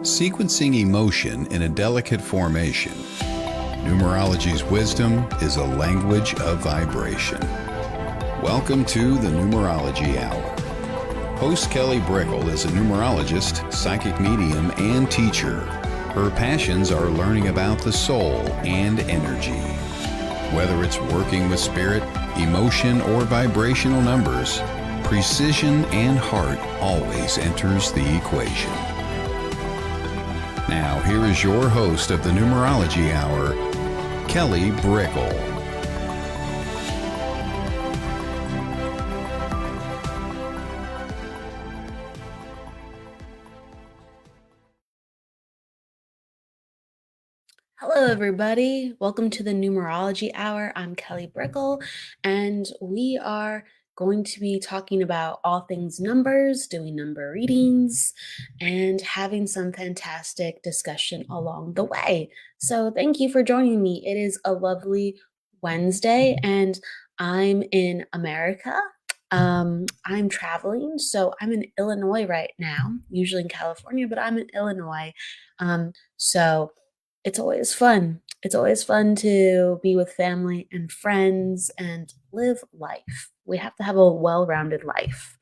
Sequencing emotion in a delicate formation. Numerology's wisdom is a language of vibration. Welcome to the Numerology Hour. Host Kelly Brickle is a numerologist, psychic medium, and teacher. Her passions are learning about the soul and energy. Whether it's working with spirit, emotion, or vibrational numbers, precision and heart always enters the equation. Now, here is your host of the Numerology Hour, Kelly Brickle. Hello, everybody. Welcome to the Numerology Hour. I'm Kelly Brickle, and we are going to be talking about all things numbers, doing number readings, and having some fantastic discussion along the way. So, thank you for joining me. It is a lovely Wednesday, and I'm in America. I'm traveling, so I'm in Illinois right now, usually in California, but I'm in Illinois. So it's always fun. It's always fun to be with family and friends and live life. We have to have a well-rounded life.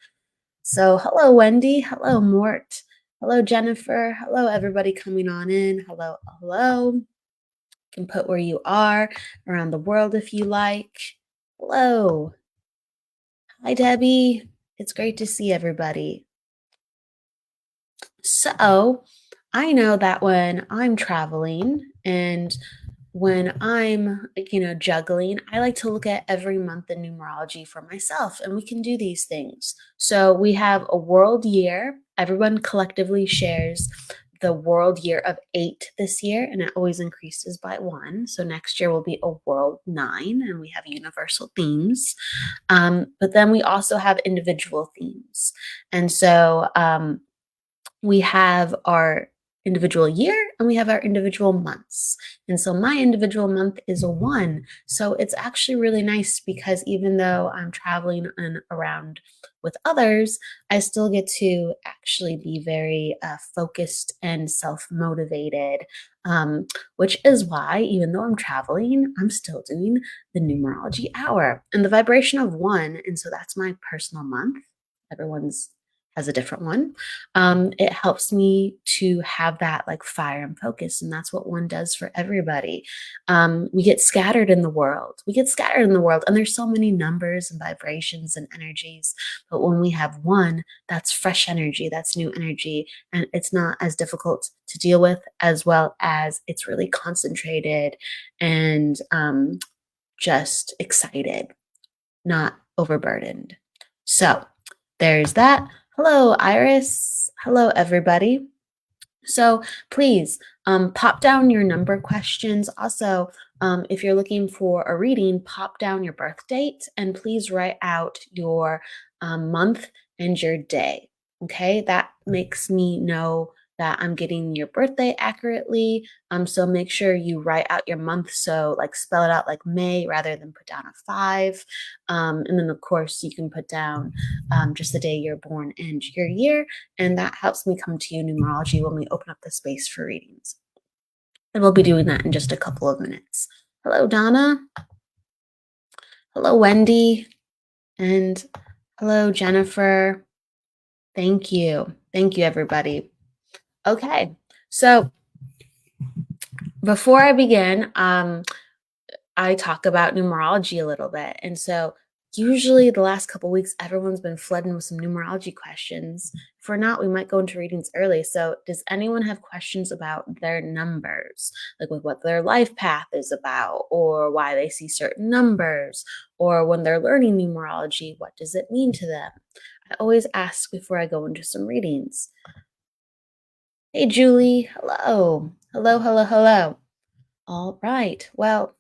So, hello, Wendy. Hello, Mort. Hello, Jennifer. Hello, everybody coming on in. Hello, hello. You can put where you are around the world if you like. Hello. Hi, Debbie. It's great to see everybody. So, I know that when I'm traveling and when I'm, juggling, I like to look at every month in numerology for myself, and we can do these things. So we have a world year. Everyone collectively shares the world year of 8 this year, and it always increases by 1. So next year will be a world 9, and we have universal themes. But then we also have individual themes. And so we have our individual year and we have our individual months. And so my individual month is a 1. So it's actually really nice because even though I'm traveling and around with others, I still get to actually be very focused and self-motivated, which is why even though I'm traveling, I'm still doing the numerology hour and the vibration of 1. And so that's my personal month. Everyone's has a different one. It helps me to have that like fire and focus, and that's what 1 does for everybody. We get scattered in the world. And there's so many numbers and vibrations and energies. But when we have 1, that's fresh energy, that's new energy, and it's not as difficult to deal with, as well as it's really concentrated and just excited, not overburdened. So there's that. Hello, Iris. Hello, everybody. So please pop down your number questions. Also, if you're looking for a reading, pop down your birth date and please write out your month and your day. Okay, that makes me know that I'm getting your birthday accurately. So make sure you write out your month. So like spell it out like May rather than put down a 5. And then of course you can put down just the day you're born and your year. And that helps me come to you numerology when we open up the space for readings. And we'll be doing that in just a couple of minutes. Hello, Donna. Hello, Wendy. And hello, Jennifer. Thank you. Thank you, everybody. Okay, so before I begin, I talk about numerology a little bit. And so usually the last couple weeks, everyone's been flooding with some numerology questions. If we're not, we might go into readings early. So does anyone have questions about their numbers? Like with what their life path is about, or why they see certain numbers, or when they're learning numerology, what does it mean to them? I always ask before I go into some readings. Hey, Julie. Hello. Hello, hello, hello. All right. Well,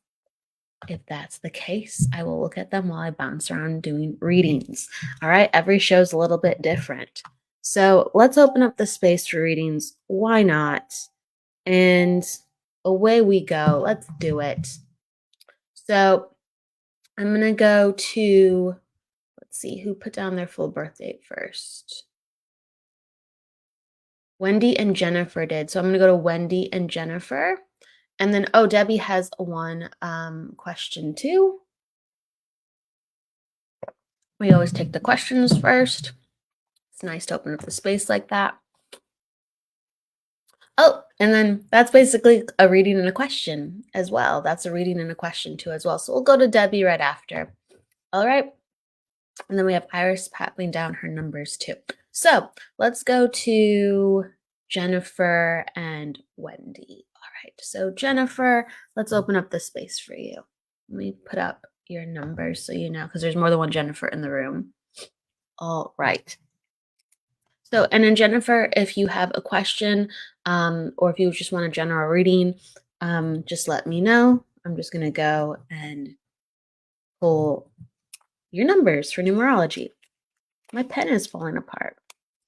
if that's the case, I will look at them while I bounce around doing readings. All right. Every show's a little bit different. So let's open up the space for readings. Why not? And away we go. Let's do it. So I'm going to go to, let's see, who put down their full birth date first? Wendy and Jennifer did. So I'm going to go to Wendy and Jennifer. And then, oh, Debbie has one question too. We always take the questions first. It's nice to open up the space like that. Oh, and then that's basically a reading and a question as well. That's a reading and a question too as well. So we'll go to Debbie right after. All right. And then we have Iris patting down her numbers too. So let's go to Jennifer and Wendy. All right. So Jennifer, let's open up the space for you. Let me put up your numbers so you know, because there's more than one Jennifer in the room. All right. So, and then Jennifer, if you have a question, or if you just want a general reading, just let me know. I'm just going to go and pull your numbers for numerology. My pen is falling apart.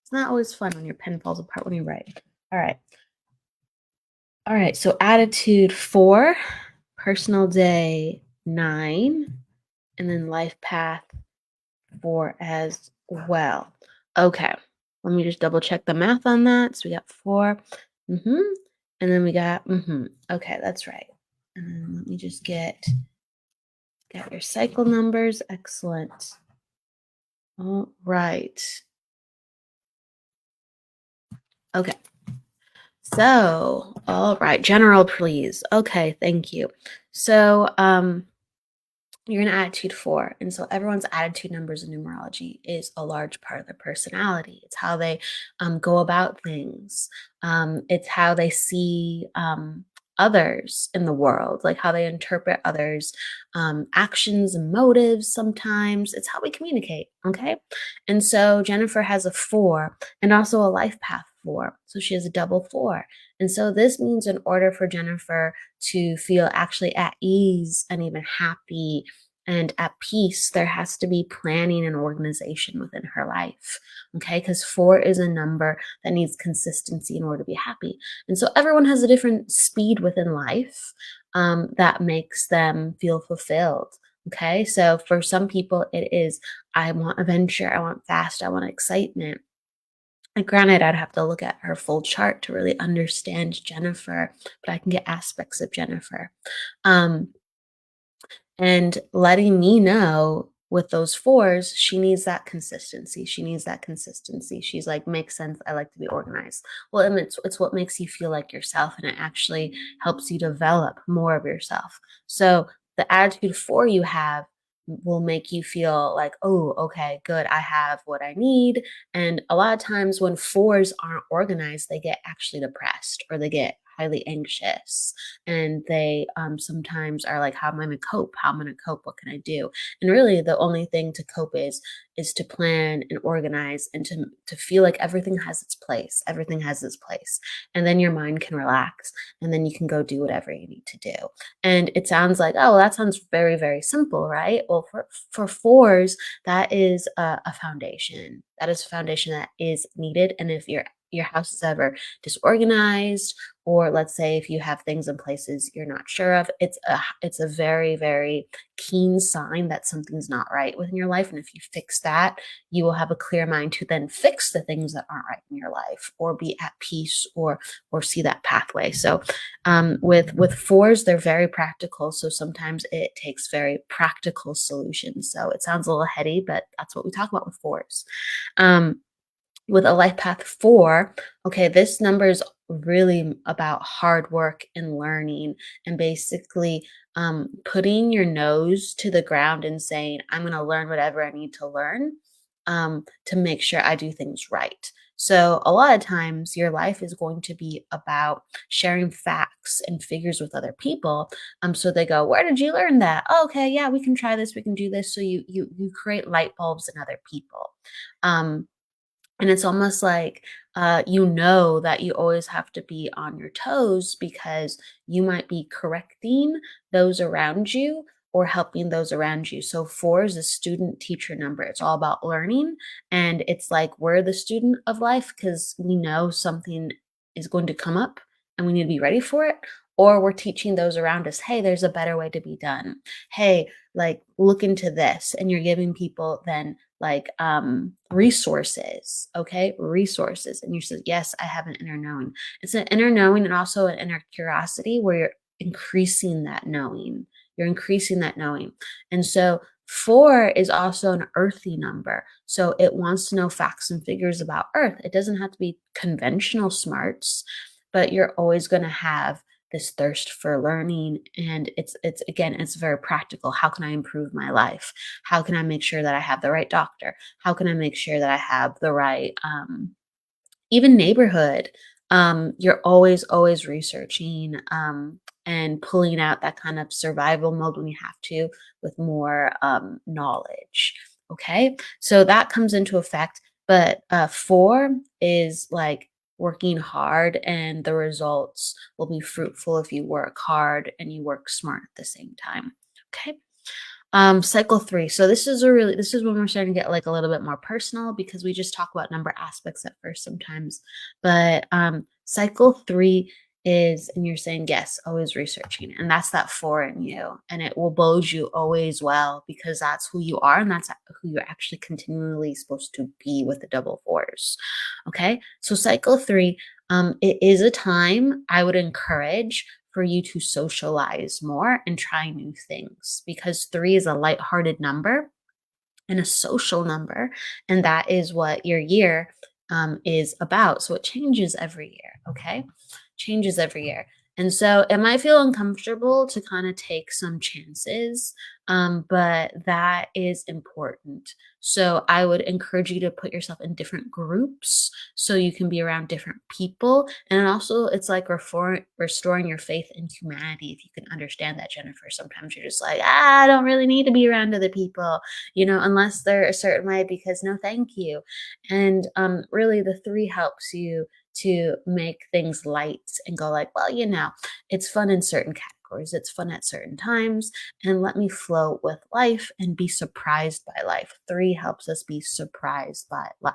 It's not always fun when your pen falls apart when you write. All right. All right. So attitude 4, personal day 9, and then life path 4 as well. Okay. Let me just double check the math on that. So we got 4. And then we got, okay, that's right. And then let me just got your cycle numbers. Excellent. All right. Okay. So, all right, general, please. Okay, thank you. So, you're in attitude 4. And so everyone's attitude numbers in numerology is a large part of their personality. It's how they go about things. It's how they see others in the world, like how they interpret others' actions and motives sometimes. It's how we communicate, okay? And so Jennifer has a 4 and also a life path 4. So she has a double 4. And so this means in order for Jennifer to feel actually at ease and even happy and at peace, there has to be planning and organization within her life. Okay, because 4 is a number that needs consistency in order to be happy. And so everyone has a different speed within life that makes them feel fulfilled. Okay, so for some people, it is I want adventure, I want fast, I want excitement. And granted, I'd have to look at her full chart to really understand Jennifer, but I can get aspects of Jennifer. And letting me know with those 4s, she needs that consistency. She needs that consistency. She's like, makes sense. I like to be organized. Well, and it's what makes you feel like yourself, and it actually helps you develop more of yourself. So the attitude 4 you have will make you feel like, oh, okay, good. I have what I need. And a lot of times when 4s aren't organized, they get actually depressed or they get highly anxious, and they sometimes are like, how am I going to cope? How am I going to cope? What can I do? And really the only thing to cope is to plan and organize and to feel like everything has its place. Everything has its place. And then your mind can relax, and then you can go do whatever you need to do. And it sounds like, oh, that sounds very, very simple, right? Well, for 4s, that is a foundation. That is a foundation that is needed. And if your house is ever disorganized, or let's say if you have things in places you're not sure of, it's a very, very keen sign that something's not right within your life. And if you fix that, you will have a clear mind to then fix the things that aren't right in your life, or be at peace, or see that pathway. So with 4s, they're very practical. So sometimes it takes very practical solutions. So it sounds a little heady, but that's what we talk about with 4s. With a life path 4, okay, this number is really about hard work and learning, and basically putting your nose to the ground and saying, I'm going to learn whatever I need to learn to make sure I do things right. So a lot of times your life is going to be about sharing facts and figures with other people. So they go, where did you learn that? Oh, okay, yeah, we can try this, we can do this. So you create light bulbs in other people. And it's almost like, you know that you always have to be on your toes, because you might be correcting those around you or helping those around you. So 4 is a student teacher number. It's all about learning. And it's like we're the student of life because we know something is going to come up and we need to be ready for it. Or we're teaching those around us, hey, there's a better way to be done. Hey, like look into this. And you're giving people then like resources, okay? Resources. And you said, yes, I have an inner knowing. It's an inner knowing and also an inner curiosity where you're increasing that knowing. You're increasing that knowing. And so 4 is also an earthy number. So it wants to know facts and figures about Earth. It doesn't have to be conventional smarts, but you're always going to have this thirst for learning, and it's again, it's very practical. How can I improve my life? How can I make sure that I have the right doctor? How can I make sure that I have the right even neighborhood? You're always researching and pulling out that kind of survival mode when you have to, with more knowledge. Okay, so that comes into effect. But 4 is like working hard, and the results will be fruitful if you work hard and you work smart at the same time. Okay. Cycle 3. So this is when we're starting to get like a little bit more personal, because we just talk about number aspects at first sometimes. But cycle 3 is, and you're saying yes, always researching, and that's that 4 in you, and it will bode you always well, because that's who you are, and that's who you're actually continually supposed to be with the double 4s. Okay, so cycle 3, it is a time I would encourage for you to socialize more and try new things, because 3 is a lighthearted number and a social number. And that is what your year is about. So it changes every year. Okay. Changes every year. And so it might feel uncomfortable to kind of take some chances, but that is important. So I would encourage you to put yourself in different groups so you can be around different people. And also, it's like restoring your faith in humanity. If you can understand that, Jennifer, sometimes you're just like, I don't really need to be around other people, unless they're a certain way, because no, thank you. And really, the 3 helps you to make things light and go like, well, it's fun in certain categories. It's fun at certain times, and let me flow with life and be surprised by life. 3 helps us be surprised by life.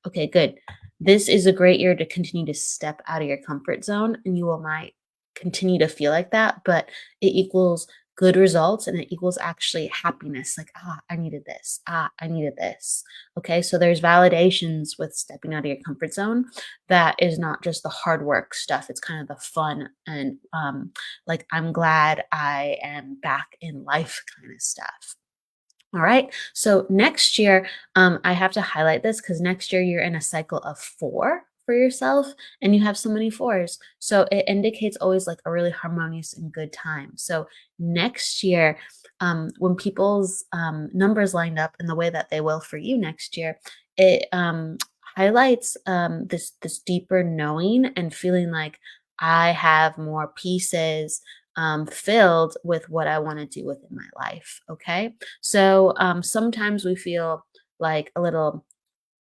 Okay, good. This is a great year to continue to step out of your comfort zone, and you will might continue to feel like that, but it equals good results, and it equals actually happiness. Like, I needed this. I needed this. Okay, so there's validations with stepping out of your comfort zone. That is not just the hard work stuff. It's kind of the fun and like, I'm glad I am back in life kind of stuff. All right. So next year, I have to highlight this because next year you're in a cycle of 4 for yourself, and you have so many 4s. So it indicates always like a really harmonious and good time. So next year, when people's numbers lined up in the way that they will for you next year, it highlights this deeper knowing and feeling like I have more pieces filled with what I want to do within my life. Okay. So sometimes we feel like a little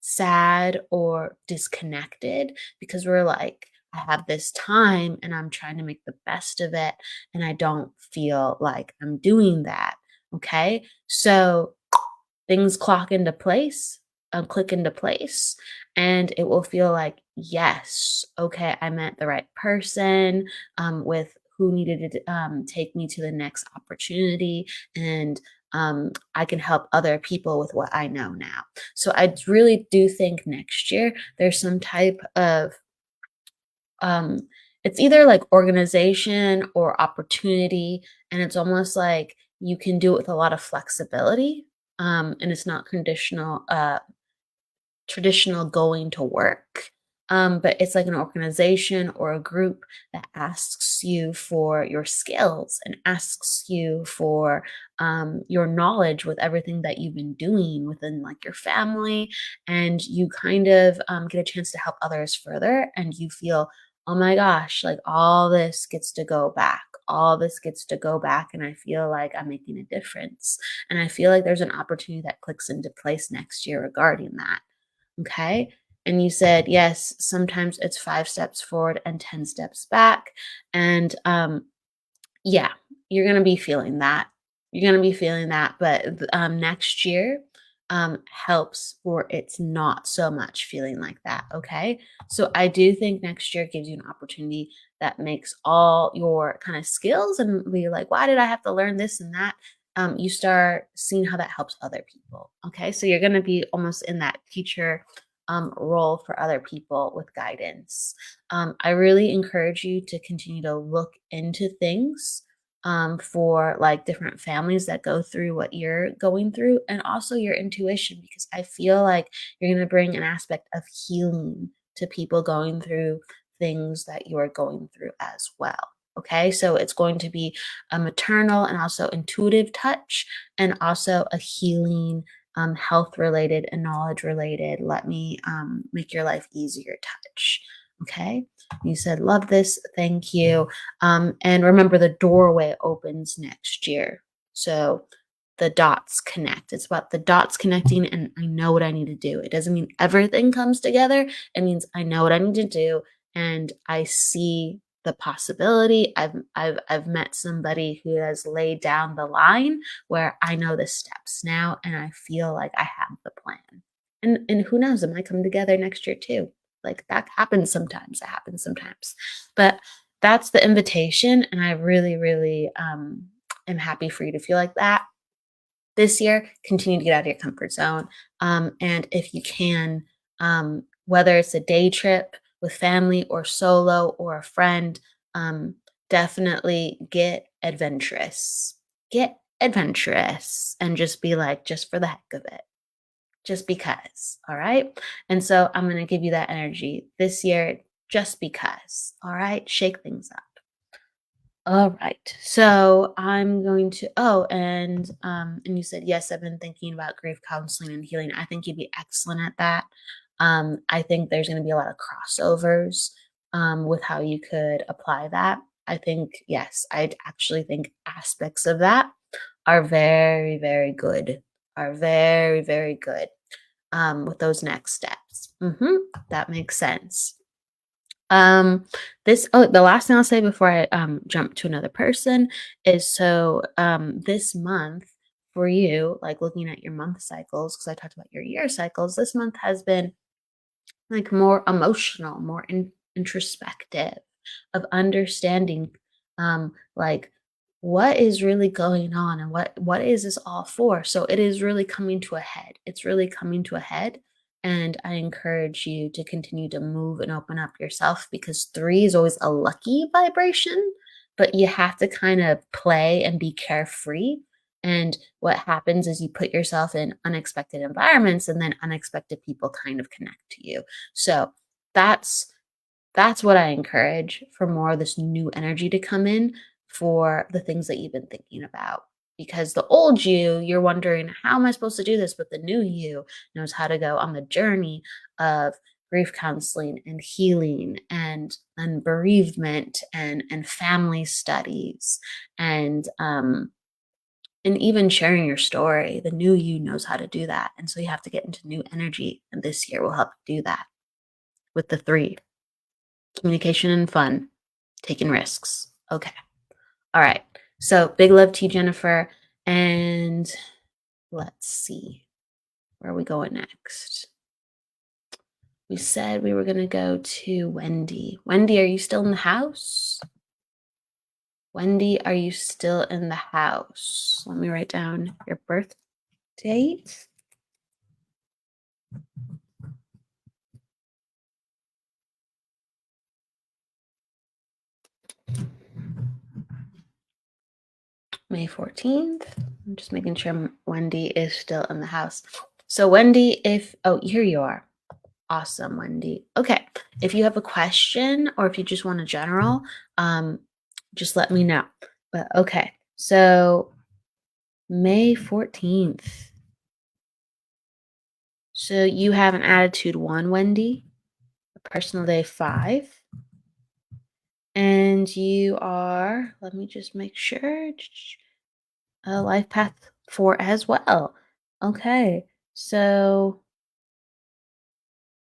sad or disconnected because we're like, I have this time and I'm trying to make the best of it, and I don't feel like I'm doing that. Okay. So things clock into place, click into place, and it will feel like, yes, okay, I met the right person with who needed to take me to the next opportunity, and I can help other people with what I know now. So I really do think next year there's some type of um, it's either like organization or opportunity, and it's almost like you can do it with a lot of flexibility, and it's not traditional going to work. But it's like an organization or a group that asks you for your skills and asks you for your knowledge with everything that you've been doing within like your family. And you kind of get a chance to help others further. And you feel, oh my gosh, like all this gets to go back. All this gets to go back. And I feel like I'm making a difference. And I feel like there's an opportunity that clicks into place next year regarding that. Okay. And you said, yes, sometimes it's 5 steps forward and 10 steps back. And yeah, you're going to be feeling that. You're going to be feeling that. But next year helps for it's not so much feeling like that. Okay. So I do think next year gives you an opportunity that makes all your kind of skills and be like, why did I have to learn this and that? you start seeing how that helps other people. Okay, so you're going to be almost in that teacher role for other people with guidance. I really encourage you to continue to look into things for like different families that go through what you're going through, and also your intuition, because I feel like you're going to bring an aspect of healing to people going through things that you are going through as well. Okay, so it's going to be a maternal and also intuitive touch, and also a healing, health related and knowledge related. Let me make your life easier touch. Okay, you said, love this. Thank you. And remember, the doorway opens next year. So the dots connect. It's about the dots connecting, and I know what I need to do. It doesn't mean everything comes together. It means I know what I need to do, and I see the possibility. I've met somebody who has laid down the line where I know the steps now, and I feel like I have the plan. And who knows, it might come together next year too. Like that happens sometimes. It happens sometimes. But that's the invitation, and I really, really am happy for you to feel like that. This year, continue to get out of your comfort zone. And if you can, whether it's a day trip with family or solo or a friend, um, definitely get adventurous. Get adventurous and just be like, just for the heck of it, just because. All right. And so I'm going to give you that energy this year, just because. All right. Shake things up. All right. So I'm going to and you said, yes, I've been thinking about grief counseling and healing. I think you'd be excellent at that. I think there's going to be a lot of crossovers with how you could apply that. I think, yes, I actually think aspects of that are very, very good, are very, very good with those next steps. That makes sense. The last thing I'll say before I jump to another person is, so this month for you, like looking at your month cycles, because I talked about your year cycles, this month has been like more emotional, more introspective, of understanding like what is really going on, and what is this all for. So it is really coming to a head. It's really coming to a head. And I encourage you to continue to move and open up yourself, because 3 is always a lucky vibration, but you have to kind of play and be carefree. And what happens is you put yourself in unexpected environments, and then unexpected people kind of connect to you. So that's what I encourage, for more of this new energy to come in for the things that you've been thinking about. Because the old you, you're wondering, how am I supposed to do this? But the new you knows how to go on the journey of grief counseling and healing and bereavement and family studies and even sharing your story. The new you knows how to do that. And so you have to get into new energy. And this year will help you do that with the 3: communication and fun, taking risks. Okay. All right. So big love to you, Jennifer. And let's see, where are we going next? We said we were going to go to Wendy. Wendy, are you still in the house? Wendy, are you still in the house? Let me write down your birth date. May 14th. I'm just making sure Wendy is still in the house. So Wendy, here you are. Awesome, Wendy. Okay. If you have a question, or if you just want a general, just let me know. But okay. So May 14th. So you have an attitude 1, Wendy, a personal day 5. And you are, let me just make sure, a life path 4 as well. Okay. So,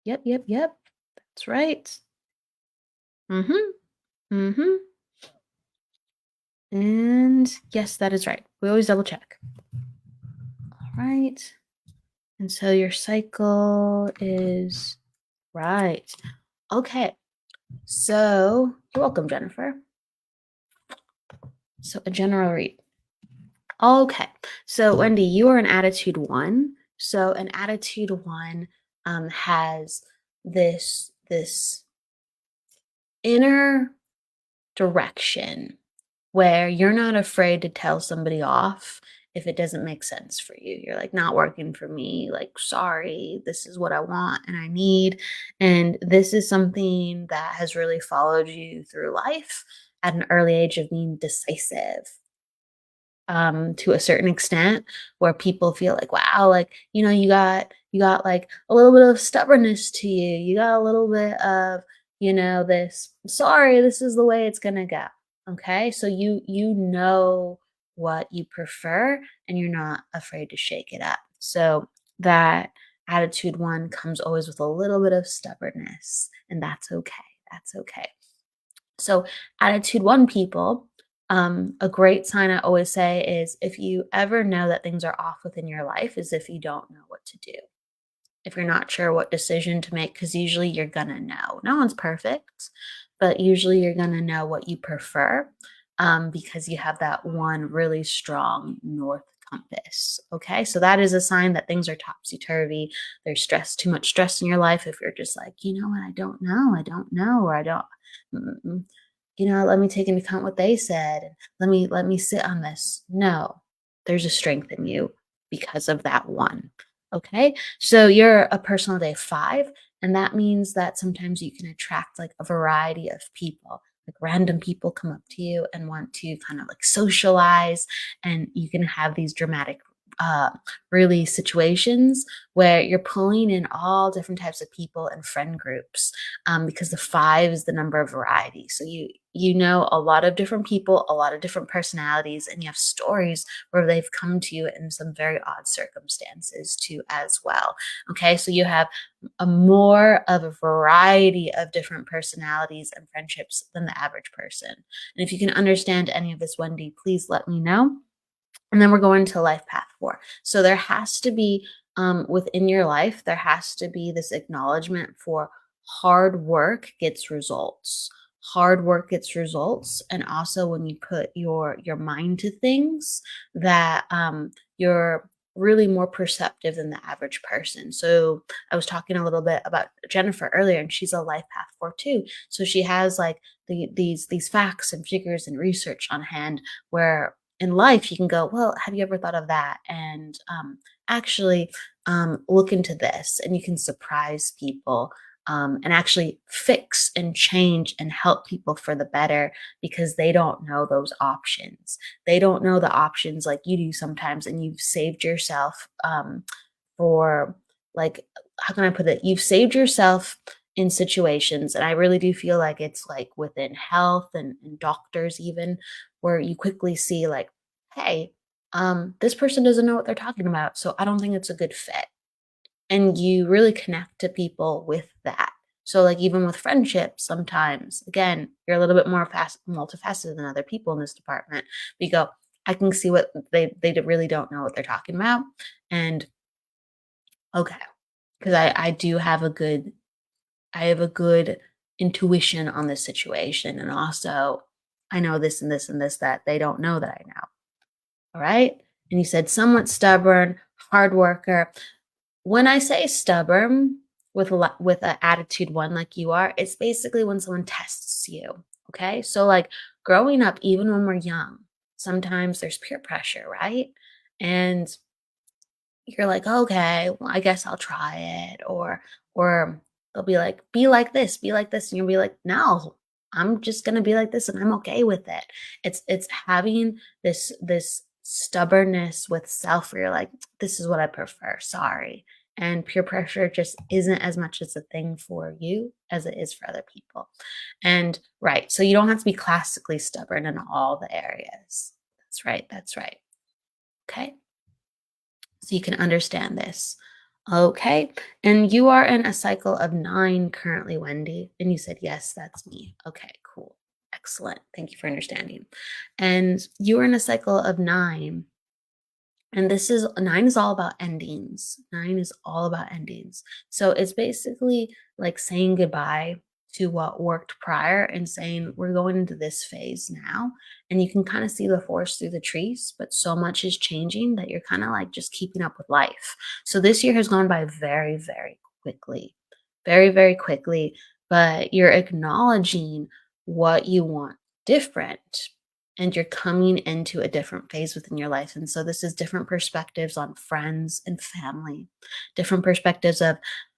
yep. That's right. Mm-hmm. And yes, that is right. We always double check. All right. And so your cycle is right. Okay. So you're welcome, Jennifer. So a general read. Okay. So, Wendy, you are an attitude one. So, an attitude one has this inner direction where you're not afraid to tell somebody off if it doesn't make sense for you. You're like, not working for me. Like, sorry, this is what I want and I need. And this is something that has really followed you through life at an early age of being decisive, to a certain extent, where people feel like, wow, like, you got like a little bit of stubbornness to you. You got a little bit of, this, sorry, this is the way it's gonna go. Okay. So you know what you prefer and you're not afraid to shake it up. So that attitude one comes always with a little bit of stubbornness, and that's okay. That's okay. So, attitude one people, a great sign I always say is if you ever know that things are off within your life, is if you don't know what to do. If you're not sure what decision to make, because usually you're gonna know. No one's perfect, but usually you're gonna know what you prefer, because you have that one really strong north compass. Okay, so that is a sign that things are topsy turvy. There's too much stress in your life. If you're just like, you know what, I don't know, or I don't, mm, let me take into account what they said. And let me sit on this. No, there's a strength in you because of that one. Okay, so you're a personal day five, and that means that sometimes you can attract like a variety of people. Like random people come up to you and want to kind of like socialize, and you can have these dramatic, uh, really situations where you're pulling in all different types of people and friend groups, because the five is the number of variety. So you know a lot of different people, a lot of different personalities, and you have stories where they've come to you in some very odd circumstances too as well. Okay, so you have a more of a variety of different personalities and friendships than the average person. And if you can understand any of this, Wendy, please let me know. And then we're going to life path four. So there has to be, within your life, there has to be this acknowledgement for hard work gets results. Hard work gets results. And also when you put your mind to things, that you're really more perceptive than the average person. So I was talking a little bit about Jennifer earlier, and she's a life path four too. So she has like these facts and figures and research on hand, where in life you can go, well, have you ever thought of that, and actually look into this, and you can surprise people, and actually fix and change and help people for the better, because they don't know those options. They don't know the options like you do sometimes, and you've saved yourself, for, like, how can I put it, you've saved yourself in situations, and I really do feel like it's like within health and doctors even, where you quickly see like, hey, this person doesn't know what they're talking about, so I don't think it's a good fit. And you really connect to people with that. So, like, even with friendships, sometimes, again, you're a little bit more multifaceted than other people in this department. You go, I can see what really don't know what they're talking about. And okay, because I do have I have a good intuition on this situation. And also, I know this and this and this that they don't know that I know. All right. And you said somewhat stubborn, hard worker. When I say stubborn with an attitude one like you are, it's basically when someone tests you. Okay. So, like growing up, even when we're young, sometimes there's peer pressure, right? And you're like, "Okay, well, I guess I'll try it," or they'll be like this," and you'll be like, "No, I'm just gonna be like this, and I'm okay with it." It's having this stubbornness with self where you're like, "This is what I prefer, sorry." And peer pressure just isn't as much as a thing for you as it is for other people. And right, so you don't have to be classically stubborn in all the areas. That's right. Okay? So you can understand this. Okay. And you are in a cycle of nine currently, Wendy. And you said, yes, that's me. Okay, cool. Excellent. Thank you for understanding. And you are in a cycle of nine. And this is nine is all about endings. Nine is all about endings. So it's basically like saying goodbye to what worked prior and saying, we're going into this phase now. And you can kind of see the forest through the trees, but so much is changing that you're kind of like just keeping up with life. So this year has gone by very, very quickly, very, very quickly, but you're acknowledging what you want different, and you're coming into a different phase within your life. And so this is different perspectives on friends and family, different perspectives of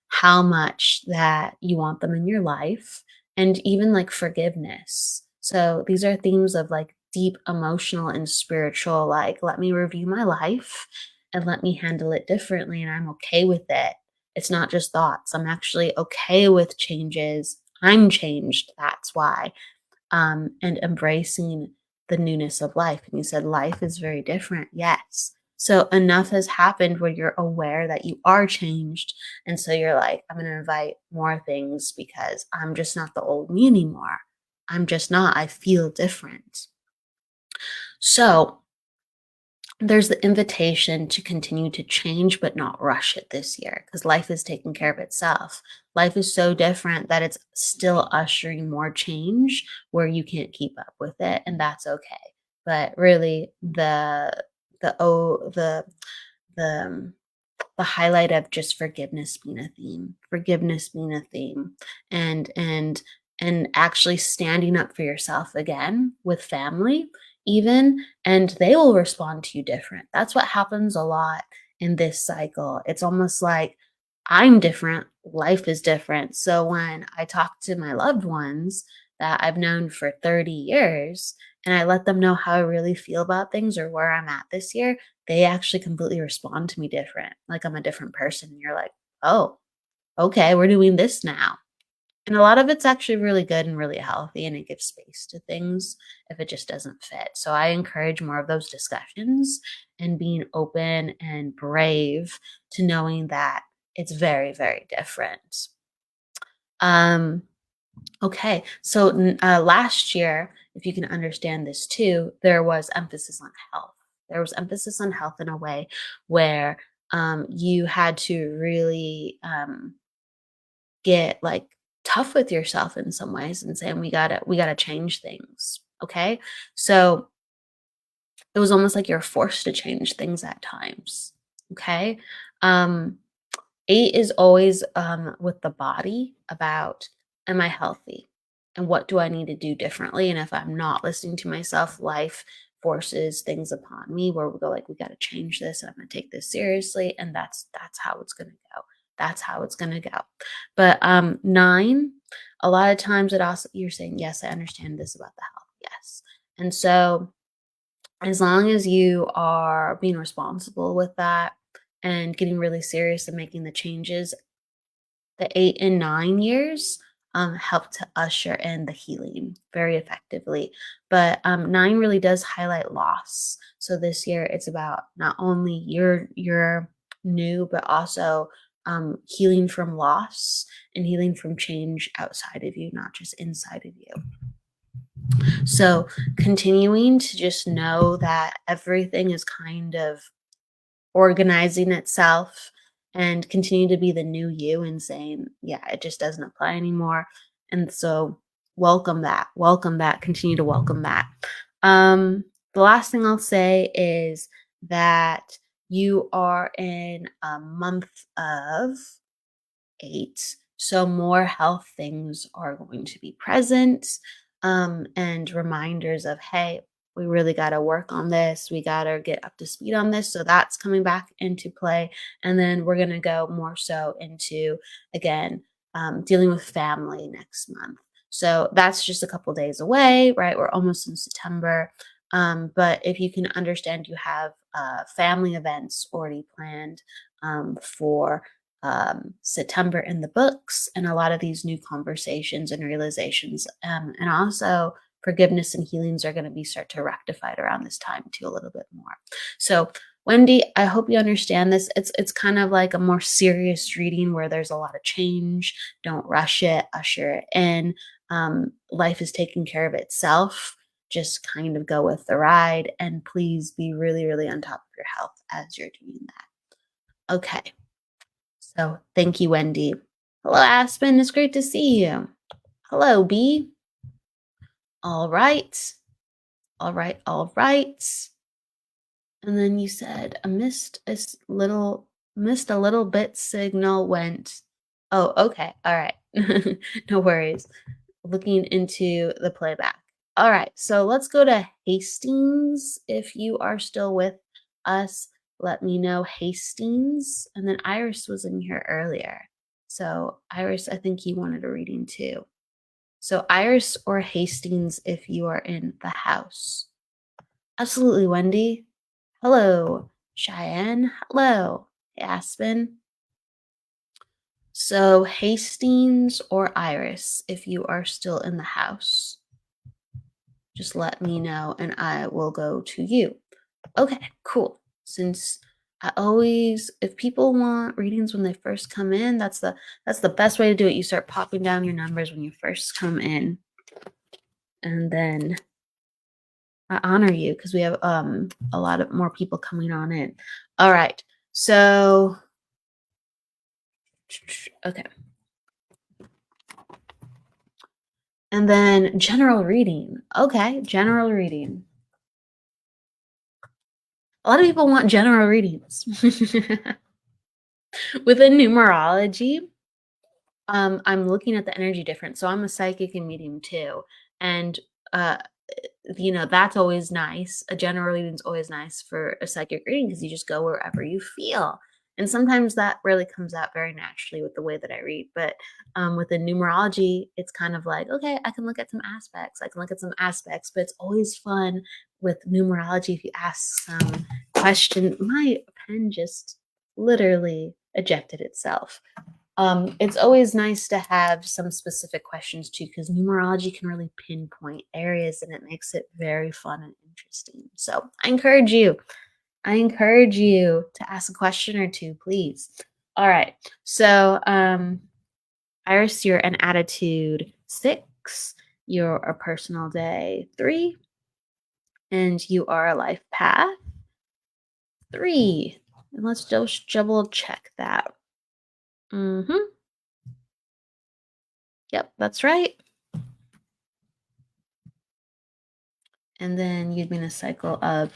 how much that you want them in your life, and even like forgiveness. So these are themes of like deep emotional and spiritual, like, let me review my life and let me handle it differently. And I'm okay with it. It's not just thoughts. I'm actually okay with changes. I'm changed. That's why. And embracing the newness of life. And you said life is very different. Yes. So enough has happened where you're aware that you are changed. And so you're like, I'm going to invite more things because I'm just not the old me anymore. I'm just not. I feel different. So there's the invitation to continue to change, but not rush it this year because life is taking care of itself. Life is so different that it's still ushering more change where you can't keep up with it, and that's okay. But really, the the highlight of just forgiveness being a theme, and actually standing up for yourself again with family, even, and they will respond to you different. That's what happens a lot in this cycle. It's almost like I'm different, life is different. So when I talk to my loved ones that I've known for 30 years and I let them know how I really feel about things or where I'm at this year, they actually completely respond to me different. Like I'm a different person. You're like, oh, okay, we're doing this now. And a lot of it's actually really good and really healthy, and it gives space to things if it just doesn't fit. So I encourage more of those discussions and being open and brave to knowing that it's very, very different. Um, okay, so last year, if you can understand this too, there was emphasis on health. There was emphasis on health in a way where you had to really get like tough with yourself in some ways and saying we gotta change things. Okay, so it was almost like you're forced to change things at times. Okay, um, 8 is always, with the body about, am I healthy? And what do I need to do differently? And if I'm not listening to myself, life forces things upon me where we go like, we got to change this. And I'm going to take this seriously. And that's how it's going to go. That's how it's going to go. But 9, a lot of times it also, you're saying, yes, I understand this about the health. Yes. And so as long as you are being responsible with that and getting really serious and making the changes, the 8 and 9 years help to usher in the healing very effectively. But 9 really does highlight loss. So this year it's about not only your new, but also healing from loss and healing from change outside of you, not just inside of you. So continuing to just know that everything is kind of organizing itself and continue to be the new you and saying, yeah, it just doesn't apply anymore. And so welcome that, continue to welcome that. The last thing I'll say is that you are in a month of 8. So more health things are going to be present, and reminders of, hey, we really got to work on this. We got to get up to speed on this. So that's coming back into play. And then we're going to go more so into, again, dealing with family next month. So that's just a couple days away, right? We're almost in September. But if you can understand, you have family events already planned for September in the books, and a lot of these new conversations and realizations, and also forgiveness and healings are going to be start to rectified around this time too a little bit more. So Wendy, I hope you understand this. It's kind of like a more serious reading where there's a lot of change. Don't rush it, usher it in. Life is taking care of itself. Just kind of go with the ride, and please be really, really on top of your health as you're doing that. Okay. So thank you, Wendy. Hello, Aspen. It's great to see you. Hello, B. All right. All right. All right. And then you said missed a little bit signal went. Oh, okay. All right. No worries. Looking into the playback. All right. So let's go to Hastings. If you are still with us, let me know Hastings. And then Iris was in here earlier. So Iris, I think you wanted a reading too. So Iris or Hastings if you are in the house. Absolutely, Wendy. Hello, Cheyenne. Hello, Aspen. So, Hastings or Iris, if you are still in the house, just let me know and I will go to you. Okay, cool. Since if people want readings when they first come in, that's the best way to do it. You start popping down your numbers when you first come in, and then I honor you because we have a lot of more people coming on in. All right. So okay. And then general reading. Okay, general reading. A lot of people want general readings. Within numerology, I'm looking at the energy difference. So I'm a psychic and medium too. And uh that's always nice. A general reading is always nice for a psychic reading because you just go wherever you feel. And sometimes that really comes out very naturally with the way that I read. But with the numerology, it's kind of like, okay, I can look at some aspects. I can look at some aspects, but it's always fun with numerology if you ask some question. My pen just literally ejected itself. It's always nice to have some specific questions too, because numerology can really pinpoint areas and it makes it very fun and interesting. So I encourage you to ask a question or two, please. All right. So, Iris, you're an attitude 6, you're a personal day 3, and you are a life path 3. And let's just double check that. Mm-hmm. Yep, that's right. And then you'd be in a cycle of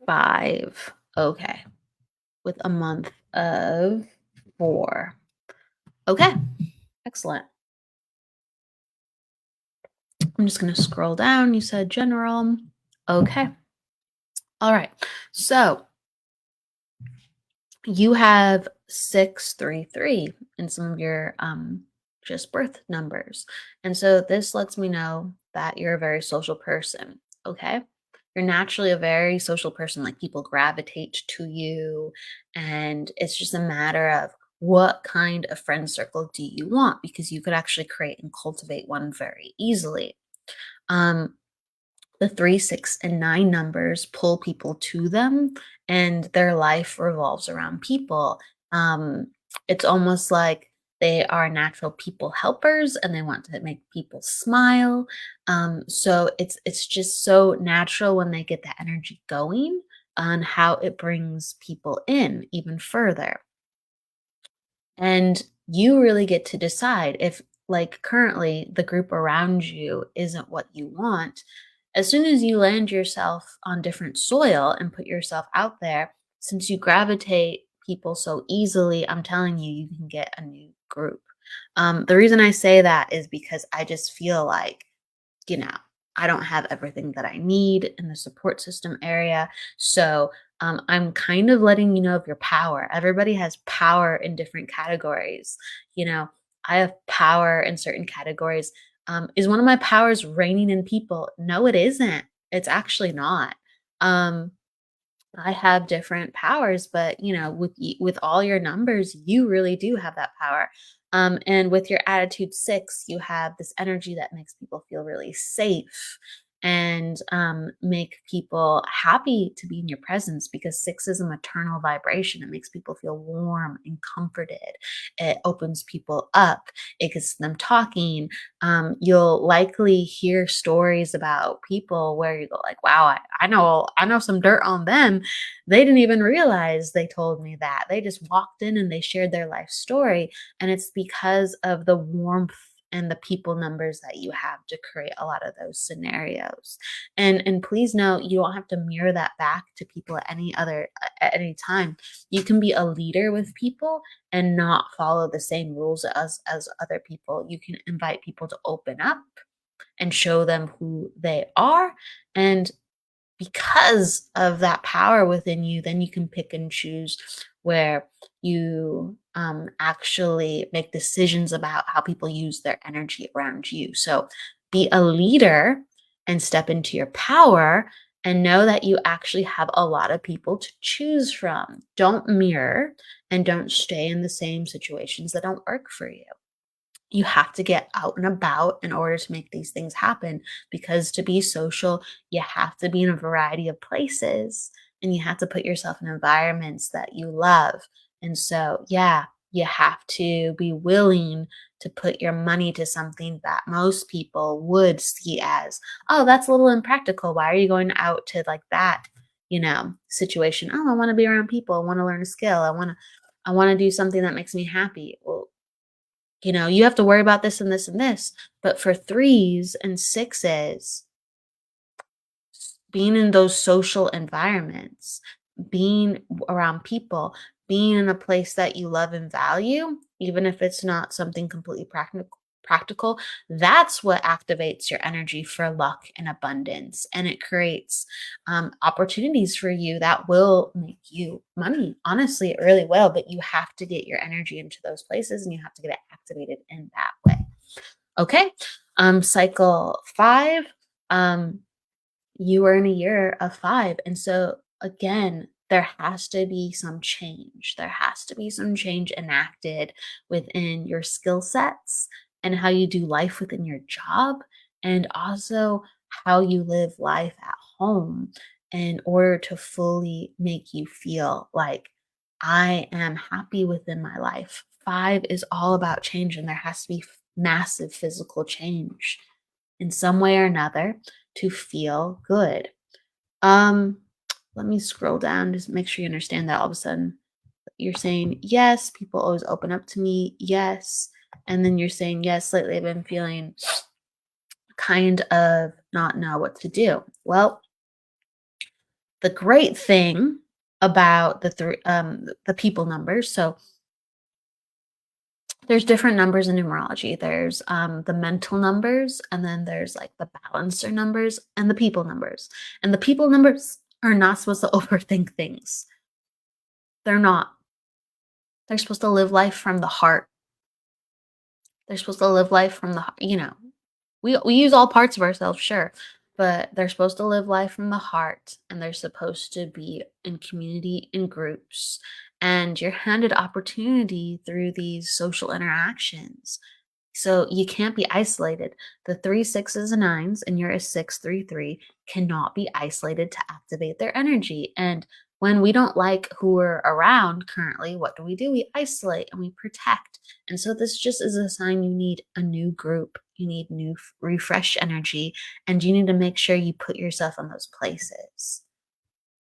5. Okay. With a month of 4. Okay. Excellent. I'm just going to scroll down. You said general. Okay. All right. So you have 633 in some of your just birth numbers. And so this lets me know that you're a very social person. Okay. You're naturally a very social person, like people gravitate to you. And it's just a matter of what kind of friend circle do you want? Because you could actually create and cultivate one very easily. Um, the 3, 6, and 9 numbers pull people to them, and their life revolves around people. It's almost like they are natural people helpers and they want to make people smile. So it's just so natural when they get that energy going on how it brings people in even further. And you really get to decide if, like, currently the group around you isn't what you want. As soon as you land yourself on different soil and put yourself out there, since you gravitate people so easily, I'm telling you, you can get a new group. The reason I say that is because I just feel like, you know, I don't have everything that I need in the support system area. So I'm kind of letting you know of your power. Everybody has power in different categories. I have power in certain categories. Is one of my powers reigning in people? No, it isn't. It's actually not. Um, I have different powers, but with all your numbers, you really do have that power. And with your attitude 6, you have this energy that makes people feel really safe and make people happy to be in your presence because 6 is a maternal vibration. It makes people feel warm and comforted. It opens people up. It gets them talking. You'll likely hear stories about people where you go like, wow, I know some dirt on them. They didn't even realize they told me that. They just walked in and they shared their life story. And it's because of the warmth and the people numbers that you have to create a lot of those scenarios. And please know you don't have to mirror that back to people at any time. You can be a leader with people and not follow the same rules as other people. You can invite people to open up and show them who they are. And because of that power within you, then you can pick and choose where you actually make decisions about how people use their energy around you. So be a leader and step into your power and know that you actually have a lot of people to choose from. Don't mirror and don't stay in the same situations that don't work for you. You have to get out and about in order to make these things happen, because to be social, you have to be in a variety of places and you have to put yourself in environments that you love. And so, yeah, you have to be willing to put your money to something that most people would see as, oh, that's a little impractical. Why are you going out to like that, situation? Oh, I want to be around people. I want to learn a skill. I want to do something that makes me happy. Well, you have to worry about this and this and this. But for threes and sixes, being in those social environments, being around people, being in a place that you love and value, even if it's not something completely practical, that's what activates your energy for luck and abundance. And it creates opportunities for you that will make you money. Honestly, it really will, but you have to get your energy into those places and you have to get it activated in that way. Okay. Cycle 5. You are in a year of 5. And so, again, there has to be some change. There has to be some change enacted within your skill sets and how you do life within your job, and also how you live life at home in order to fully make you feel like I am happy within my life. 5 is all about change, and there has to be massive physical change in some way or another to feel good. Um, Let me scroll down, just make sure you understand that all of a sudden you're saying, yes, people always open up to me. Yes. And then you're saying, yes, lately I've been feeling kind of not know what to do. Well, the great thing about the people numbers. So there's different numbers in numerology. There's the mental numbers, and then there's like the balancer numbers and the people numbers. And the people numbers are not supposed to overthink things. They're not. They're supposed to live life from the heart. They're supposed to live life from we use all parts of ourselves, sure, but they're supposed to live life from the heart, and they're supposed to be in community, in groups, and you're handed opportunity through these social interactions. So you can't be isolated. The three sixes and nines, and you're a 633, cannot be isolated to activate their energy. And when we don't like who we're around currently, what do? We isolate and we protect. And so this just is a sign you need a new group. You need new refresh energy, and you need to make sure you put yourself in those places.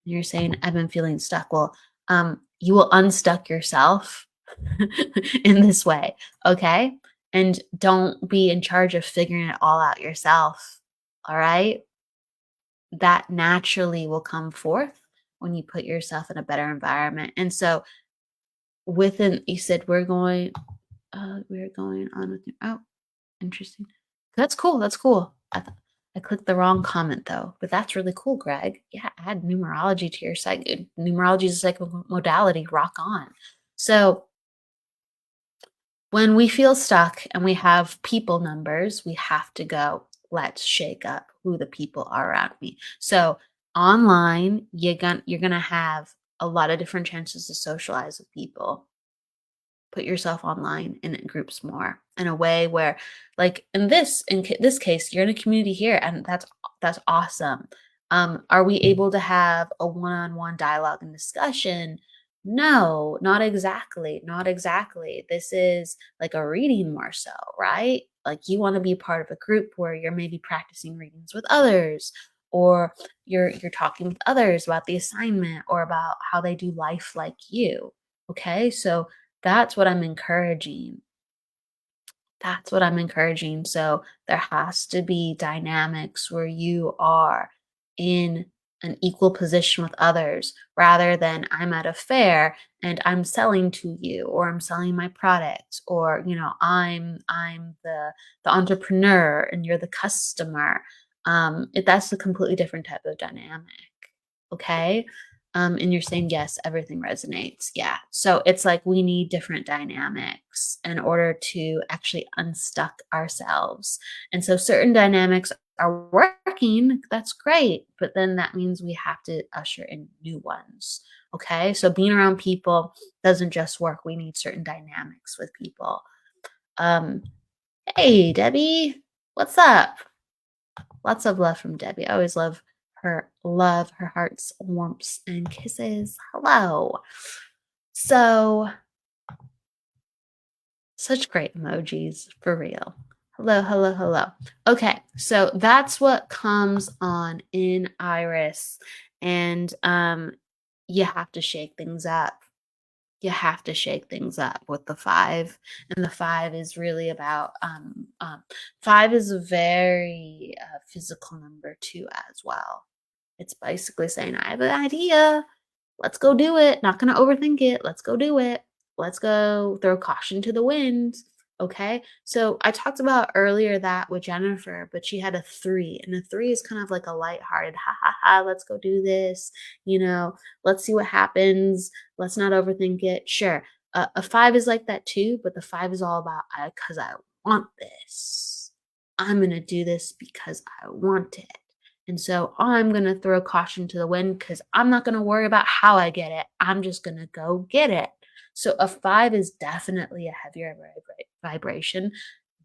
You're saying, I've been feeling stuck. Well, you will unstuck yourself in this way. Okay. And don't be in charge of figuring it all out yourself. All right. That naturally will come forth when you put yourself in a better environment. And so, you said we're going on with you. Oh, interesting. That's cool. That's cool. I clicked the wrong comment though, but that's really cool, Greg. Yeah, add numerology to your site. Numerology is a psychic modality. Rock on. So when we feel stuck and we have people numbers, we have to go, let's shake up who the people are around me. So online, you're gonna have a lot of different chances to socialize with people. Put yourself online in groups more in a way where, like this case, you're in a community here, and that's awesome. Are we able to have a one-on-one dialogue and discussion? No, not exactly. This is like a reading more so, right? Like you want to be part of a group where you're maybe practicing readings with others, or you're talking with others about the assignment or about how they do life like you. Okay, so that's what I'm encouraging. That's what I'm encouraging. So there has to be dynamics where you are in an equal position with others rather than I'm at a fair and I'm selling to you or I'm selling my product or I'm the entrepreneur and you're the customer. That's a completely different type of dynamic. Okay. And you're saying, yes, everything resonates. Yeah. So it's like we need different dynamics in order to actually unstuck ourselves. And so certain dynamics are working. That's great. But then that means we have to usher in new ones. Okay. So being around people doesn't just work. We need certain dynamics with people. Um, hey, Debbie, what's up? Lots of love from Debbie. I always love her love, her heart's warmth and kisses. Hello. So, such great emojis for real. Hello, hello, hello. Okay, so that's what comes on in Iris, and you have to shake things up. You have to shake things up with the five, and the five is really about five is a very physical number too as well. It's basically saying, I have an idea. Let's go do it. Not going to overthink it. Let's go do it. Let's go throw caution to the wind. Okay. So I talked about earlier that with Jennifer, but she had a three, and a three is kind of like a lighthearted, ha ha ha, let's go do this. Let's see what happens. Let's not overthink it. Sure. A five is like that too, but the five is all about, because I want this. I'm going to do this because I want it. And so I'm going to throw caution to the wind because I'm not going to worry about how I get it. I'm just going to go get it. So a five is definitely a heavier vibration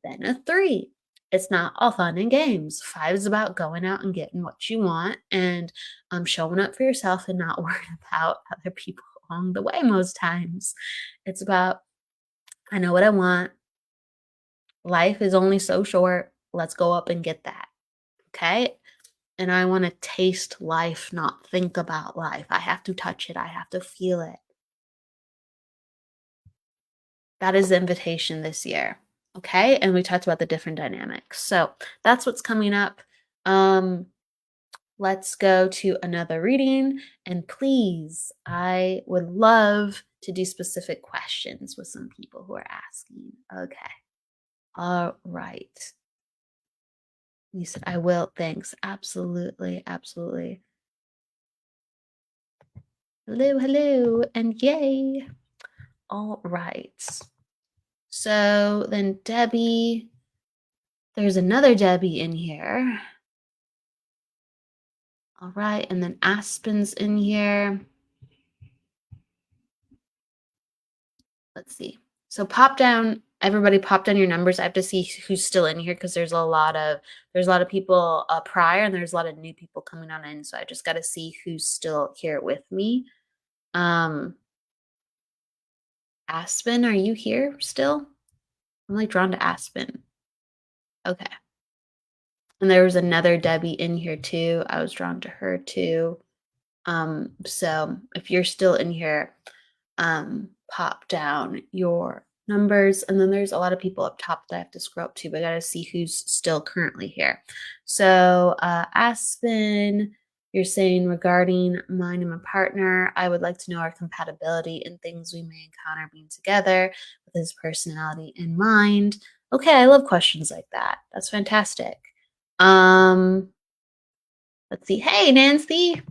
than a three. It's not all fun and games. Five is about going out and getting what you want and showing up for yourself and not worrying about other people along the way most times. It's about, I know what I want. Life is only so short. Let's go up and get that. Okay. And I want to taste life, not think about life. I have to touch it. I have to feel it. That is the invitation this year. Okay. And we talked about the different dynamics. So that's what's coming up. Let's go to another reading. And please, I would love to do specific questions with some people who are asking. Okay. All right. You said, I will. Thanks. Absolutely. Absolutely. Hello, hello, and yay. All right. So then Debbie, there's another Debbie in here. All right, and then Aspen's in here. Let's see. So everybody pop down your numbers. I have to see who's still in here because there's a lot of people prior and there's a lot of new people coming on in. So I just got to see who's still here with me. Aspen, are you here still? I'm like drawn to Aspen. Okay. And there was another Debbie in here too. I was drawn to her too. So if you're still in here, pop down your numbers. And then there's a lot of people up top that I have to scroll up to, but I gotta see who's still currently here. So Aspen, you're saying regarding mine and my partner, I would like to know our compatibility and things we may encounter being together with his personality in mind. Okay, I love questions like that. That's fantastic. Let's see. Hey, Nancy.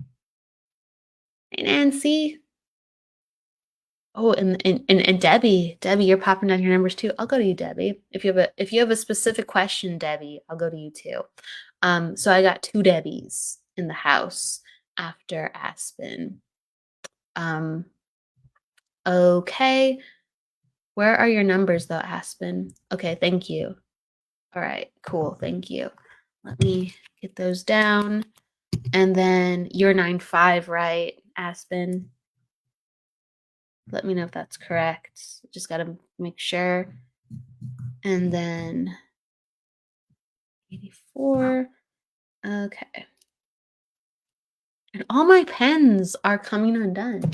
Hey, Nancy. Oh, and Debbie, you're popping down your numbers too. I'll go to you, Debbie. If you have a specific question, Debbie, I'll go to you too. So I got two Debbies in the house after Aspen. Okay. Where are your numbers though, Aspen? Okay, thank you. All right, cool. Thank you. Let me get those down. And then you're 9-5, right, Aspen? Let me know if that's correct. Just got to make sure. And then 84. Okay. And all my pens are coming undone.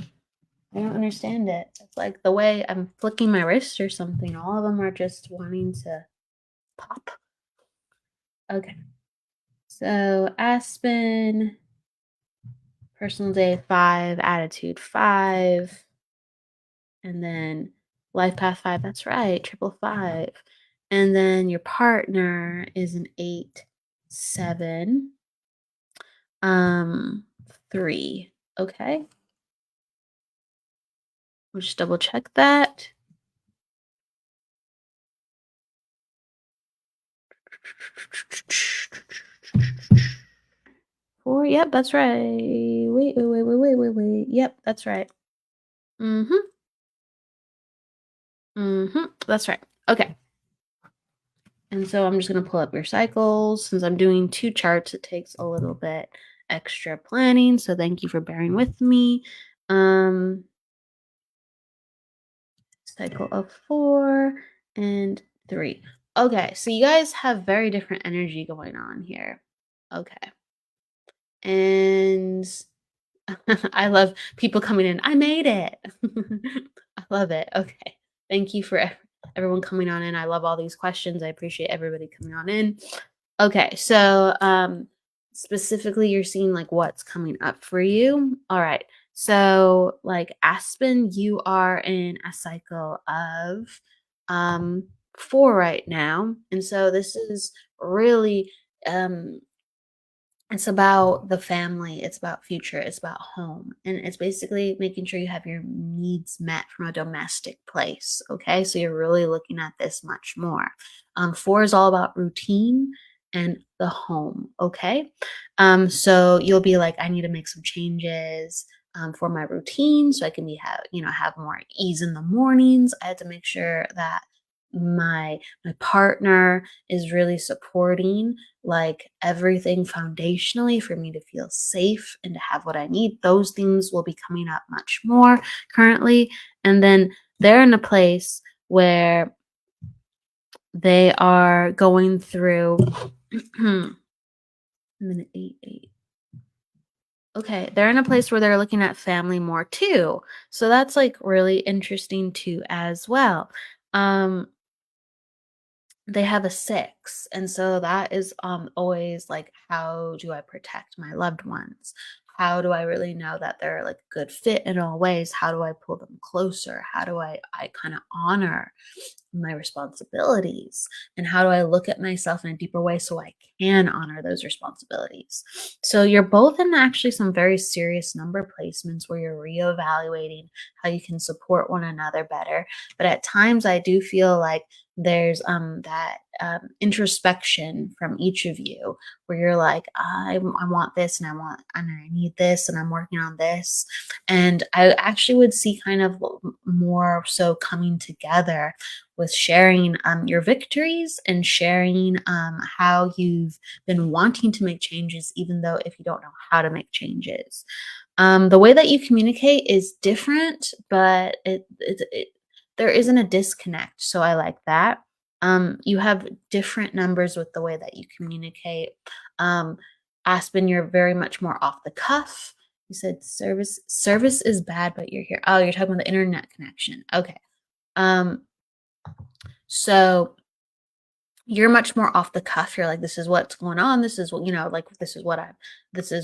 I don't understand it. It's like the way I'm flicking my wrist or something. All of them are just wanting to pop. Okay. So Aspen, personal day 5, attitude 5, and then life path 5. That's right, triple 5. And then your partner is an 8, 7, um, 3. Okay. We'll just double check that. 4. Yep, that's right. Wait. Yep, that's right. Mhm. Mhm. That's right. Okay. And so I'm just going to pull up your cycles. Since I'm doing 2 charts, it takes a little bit extra planning, so thank you for bearing with me. Um cycle of 4 and 3. Okay, so you guys have very different energy going on here. Okay. And I love people coming in. I made it. I love it. Okay. Thank you for everyone coming on in. I love all these questions. I appreciate everybody coming on in. Okay. So, specifically, you're seeing like what's coming up for you. All right. So, like Aspen, you are in a cycle of 4 right now. And so, this is really um it's about the family, it's about future, it's about home, and it's basically making sure you have your needs met from a domestic place, okay? So you're really looking at this much more. 4 is all about routine and the home, okay? So you'll be like, I need to make some changes for my routine so I can have more ease in the mornings. I had to make sure that my partner is really supporting like everything foundationally for me to feel safe and to have what I need. Those things will be coming up much more currently. And then they're in a place where they are going through minute 8. Okay, they're in a place where they're looking at family more too. So that's like really interesting too as well. Um They have a 6, and so that is, always like, how do I protect my loved ones? How do I really know that they're, like, a good fit in all ways? How do I pull them closer? How do I kinda honor my responsibilities? And how do I look at myself in a deeper way so I can honor those responsibilities? So you're both in actually some very serious number placements where you're reevaluating how you can support one another better, but at times, I do feel like there's that introspection from each of you where you're like I want this and I need this and I'm working on this, and I actually would see kind of more so coming together with sharing your victories and sharing how you've been wanting to make changes even though if you don't know how to make changes. The way that you communicate is different, but there isn't a disconnect. So I like that. You have different numbers with the way that you communicate. Um, Aspen, you're very much more off the cuff. You said service is bad, but you're here. Oh, you're talking about the internet connection. Okay. Um, so you're much more off the cuff. You're like, this is what's going on. This is what, like this is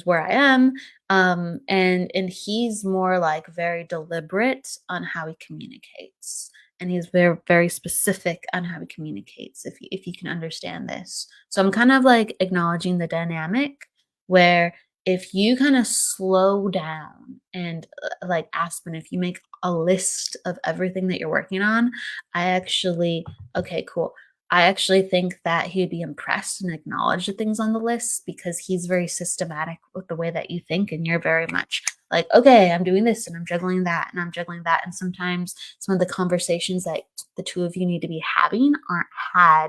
where I am. And he's more like very deliberate on how he communicates. And he's very, very specific on how he communicates, if you can understand this. So I'm kind of like acknowledging the dynamic where if you kind of slow down and like Aspen, if you make a list of everything that you're working on, okay, cool. I actually think that he would be impressed and acknowledge the things on the list because he's very systematic with the way that you think, and you're very much like, okay, I'm doing this and I'm juggling that and I'm juggling that. And sometimes some of the conversations that the two of you need to be having aren't had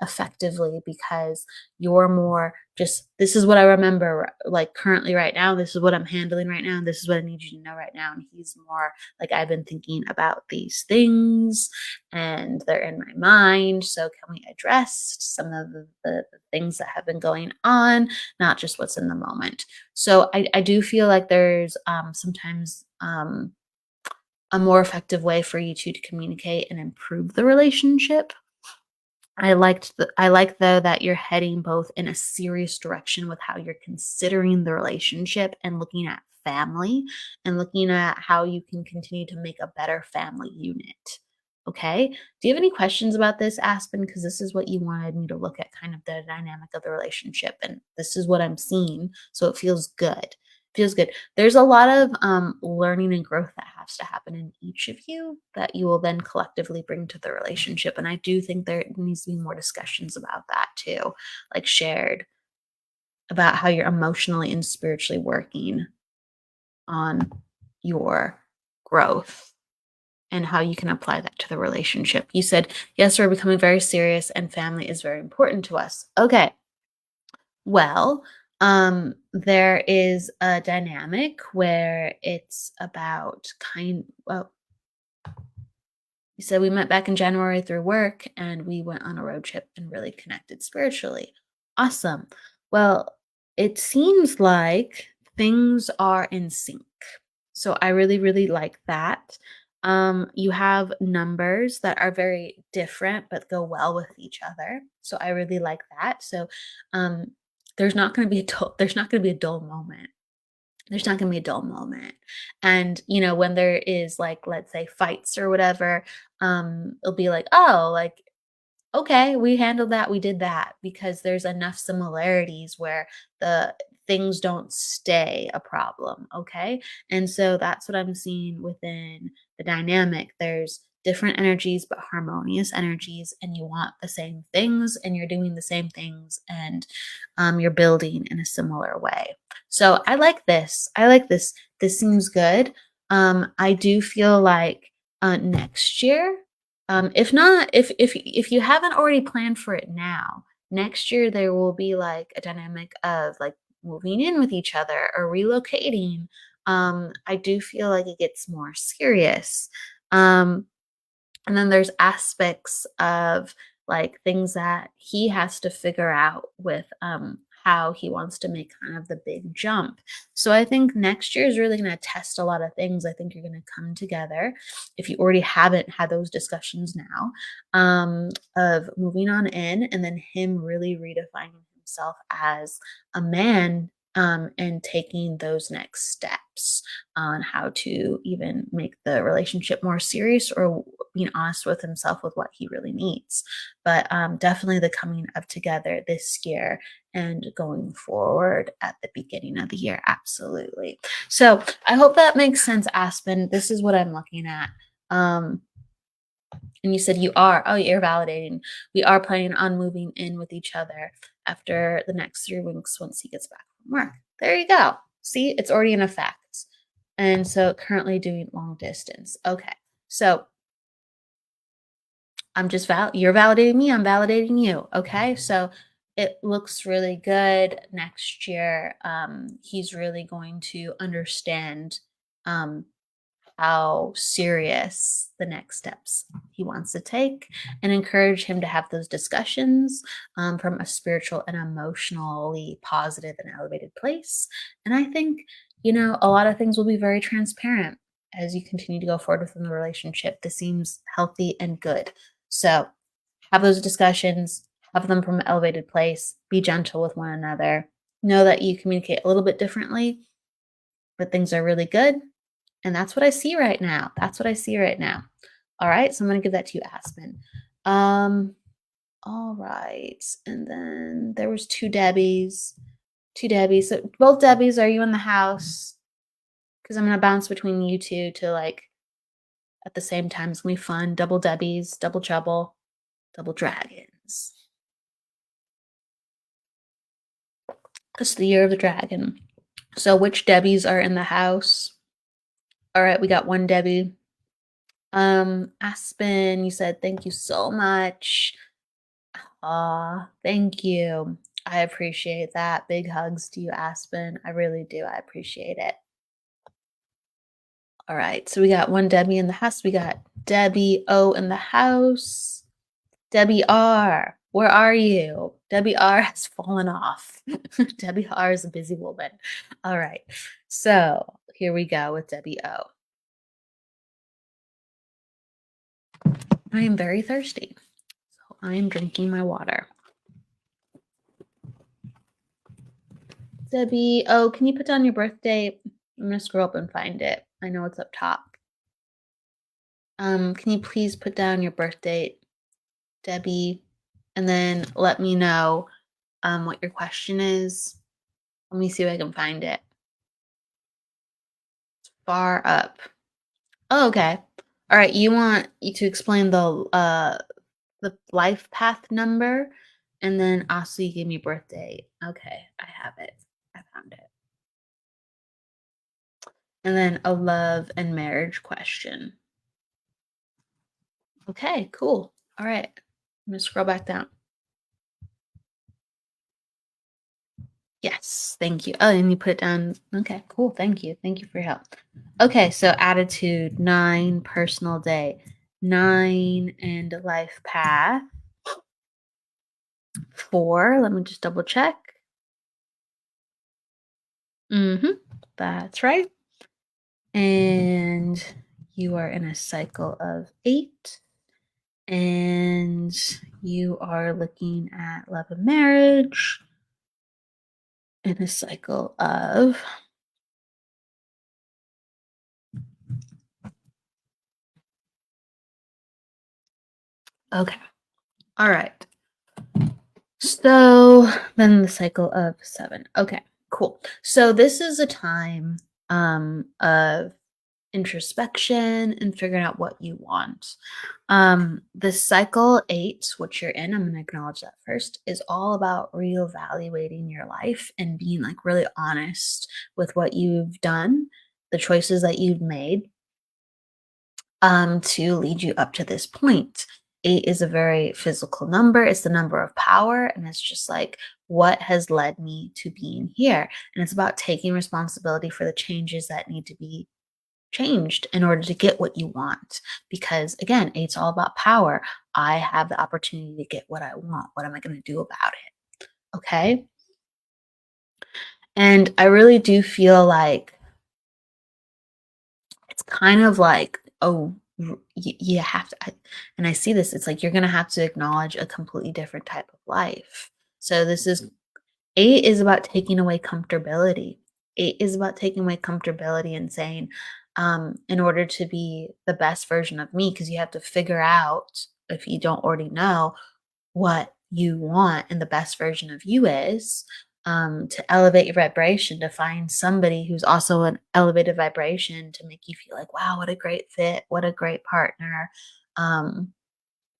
effectively because you're more just, this is what I remember, like currently right now, this is what I'm handling right now, and this is what I need you to know right now. And he's more like, I've been thinking about these things and they're in my mind. So can we address some of the things that have been going on, not just what's in the moment? So I do feel like there's sometimes a more effective way for you two to communicate and improve the relationship. I like though that you're heading both in a serious direction with how you're considering the relationship and looking at family and looking at how you can continue to make a better family unit. Okay? Do you have any questions about this, Aspen? Because this is what you wanted me to look at, kind of the dynamic of the relationship. And this is what I'm seeing. So it feels good. Feels good. There's a lot of learning and growth that has to happen in each of you that you will then collectively bring to the relationship. And I do think there needs to be more discussions about that too, like shared about how you're emotionally and spiritually working on your growth and how you can apply that to the relationship. You said, yes, we're becoming very serious and family is very important to us. Okay. Well, there is a dynamic where it's about well, you said we met back in January through work and we went on a road trip and really connected spiritually. Awesome. Well, it seems like things are in sync. So I really, really like that. You have numbers that are very different but go well with each other. So I really like that. So um, there's not going to be a dull moment. There's not gonna be a dull moment. And, when there is, like, let's say, fights or whatever, it'll be like, "Oh, like, okay, we handled that, we did that," because there's enough similarities where the things don't stay a problem, okay? And so that's what I'm seeing within the dynamic. There's different energies, but harmonious energies, and you want the same things, and you're doing the same things, and you're building in a similar way. So I like this. I like this. This seems good. I do feel like next year, if not, if you haven't already planned for it now, next year there will be like a dynamic of like moving in with each other or relocating. I do feel like it gets more serious. Um, and then there's aspects of like things that he has to figure out with how he wants to make kind of the big jump. So I think next year is really going to test a lot of things. I think you're going to come together if you already haven't had those discussions now, of moving on in and then him really redefining himself as a man, and taking those next steps on how to even make the relationship more serious or being honest with himself with what he really needs. But definitely the coming of together this year and going forward at the beginning of the year. Absolutely. So I hope that makes sense, Aspen. This is what I'm looking at. Um, and you said you're validating. We are planning on moving in with each other after the next 3 weeks once he gets back from work. There you go. See, it's already in effect. And so currently doing long distance. Okay. So you're validating me, I'm validating you. Okay. So it looks really good next year. He's really going to understand um, how serious the next steps he wants to take and encourage him to have those discussions from a spiritual and emotionally positive and elevated place. And I think, a lot of things will be very transparent as you continue to go forward within the relationship. This seems healthy and good. So have those discussions, have them from an elevated place, be gentle with one another, know that you communicate a little bit differently, but things are really good, and that's what I see right now. That's what I see right now. All right. So I'm going to give that to you, Aspen. Um, all right. And then there was two Debbies. Two Debbies. So both Debbies, are you in the house? Because I'm going to bounce between you two to like at the same time. It's going to be fun. Double Debbies, double trouble, double dragons. It's the year of the dragon. So which Debbies are in the house? All right. We got one Debbie. Aspen, you said thank you so much. Aw, thank you. I appreciate that. Big hugs to you, Aspen. I really do. I appreciate it. All right. So we got one Debbie in the house. We got Debbie O in the house. Debbie R, where are you? Debbie R has fallen off. Debbie R is a busy woman. All right. So here we go with Debbie O. I am very thirsty. So I am drinking my water. Debbie, oh, can you put down your birth date? I'm gonna scroll up and find it. I know it's up top. Can you please put down your birth date, Debbie, and then let me know what your question is. Let me see if I can find it. Far up. Oh, okay. All right. You want you to explain the life path number, and then also you give me birth date. Okay, I have it. I found it. And then a love and marriage question. Okay, cool. All right. I'm gonna scroll back down. Yes, thank you. Oh, and you put it down. Okay, cool. Thank you. Thank you for your help. Okay, so attitude, 9, personal day, 9, and life path. 4, let me just double check. Mm-hmm. That's right. And you are in a cycle of 8. And you are looking at love and marriage in a cycle of okay. All right. So then the cycle of 7. Okay, cool. So this is a time of introspection and figuring out what you want. The cycle 8, which you're in, I'm going to acknowledge that first, is all about reevaluating your life and being like really honest with what you've done, the choices that you've made, to lead you up to this point. 8 is a very physical number. It's the number of power. And it's just like, what has led me to being here? And it's about taking responsibility for the changes that need to be changed in order to get what you want. Because again, eight's all about power. I have the opportunity to get what I want. What am I going to do about it? Okay. And I really do feel like it's kind of like, oh, you have to, and I see this, it's like you're going to have to acknowledge a completely different type of life. So this is 8 is about taking away comfortability. 8 is about taking away comfortability and saying, in order to be the best version of me, because you have to figure out, if you don't already know, what you want and the best version of you is, to elevate your vibration, to find somebody who's also an elevated vibration to make you feel like, wow, what a great fit, what a great partner.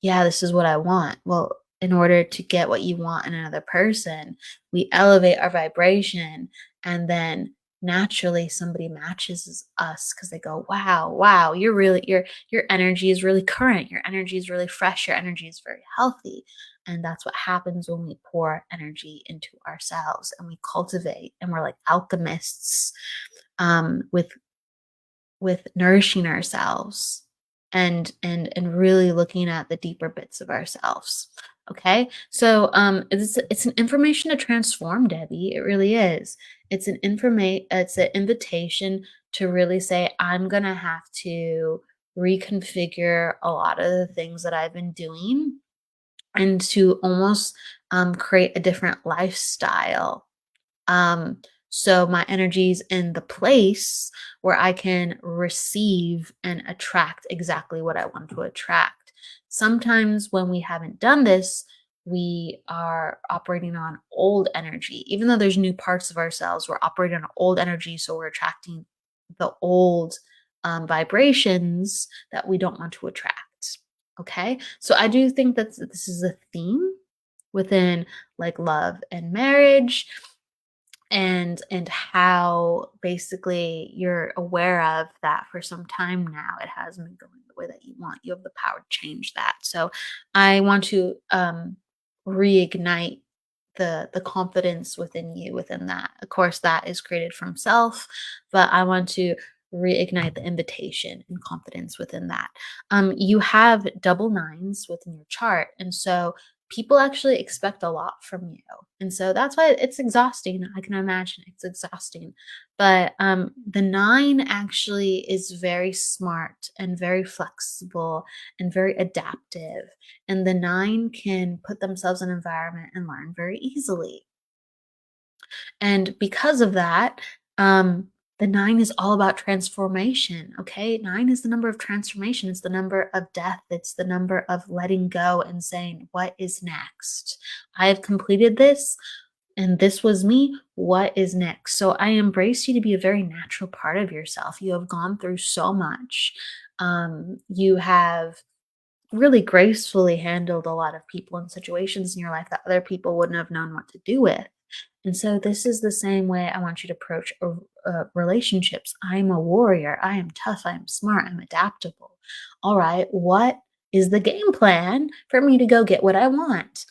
Yeah, this is what I want. Well, in order to get what you want in another person, we elevate our vibration, and then naturally somebody matches us because they go, wow, wow, you're really your energy is really current, your energy is really fresh, your energy is very healthy. And that's what happens when we pour energy into ourselves and we cultivate, and we're like alchemists, with nourishing ourselves and really looking at the deeper bits of ourselves. Okay, so it's an information to transform, Debbie. It really is. It's an invitation to really say, I'm gonna have to reconfigure a lot of the things that I've been doing, and to almost create a different lifestyle. um, so my energy's in the place where I can receive and attract exactly what I want to attract. Sometimes when we haven't done this, we are operating on old energy. Even though there's new parts of ourselves, we're operating on old energy. So we're attracting the old vibrations that we don't want to attract. Okay. So I do think that this is a theme within like love and marriage, and how basically you're aware of that for some time now. It hasn't been going the way that you want. You have the power to change that. So I want to reignite the confidence within you within that. Of course, that is created from self, but I want to reignite the invitation and confidence within that. You have double nines within your chart, and so people actually expect a lot from you. And so that's why it's exhausting. I can imagine it's exhausting. But the nine actually is very smart and very flexible and very adaptive. And the nine can put themselves in an environment and learn very easily. And because of that, the nine is all about transformation. Okay. Nine is the number of transformation. It's the number of death. It's the number of letting go and saying, what is next? I have completed this and this was me. What is next? So I embrace you to be a very natural part of yourself. You have gone through so much. You have really gracefully handled a lot of people and situations in your life that other people wouldn't have known what to do with. And so this is the same way I want you to approach relationships. I'm a warrior. I am tough. I'm smart. I'm adaptable. All right. What is the game plan for me to go get what I want?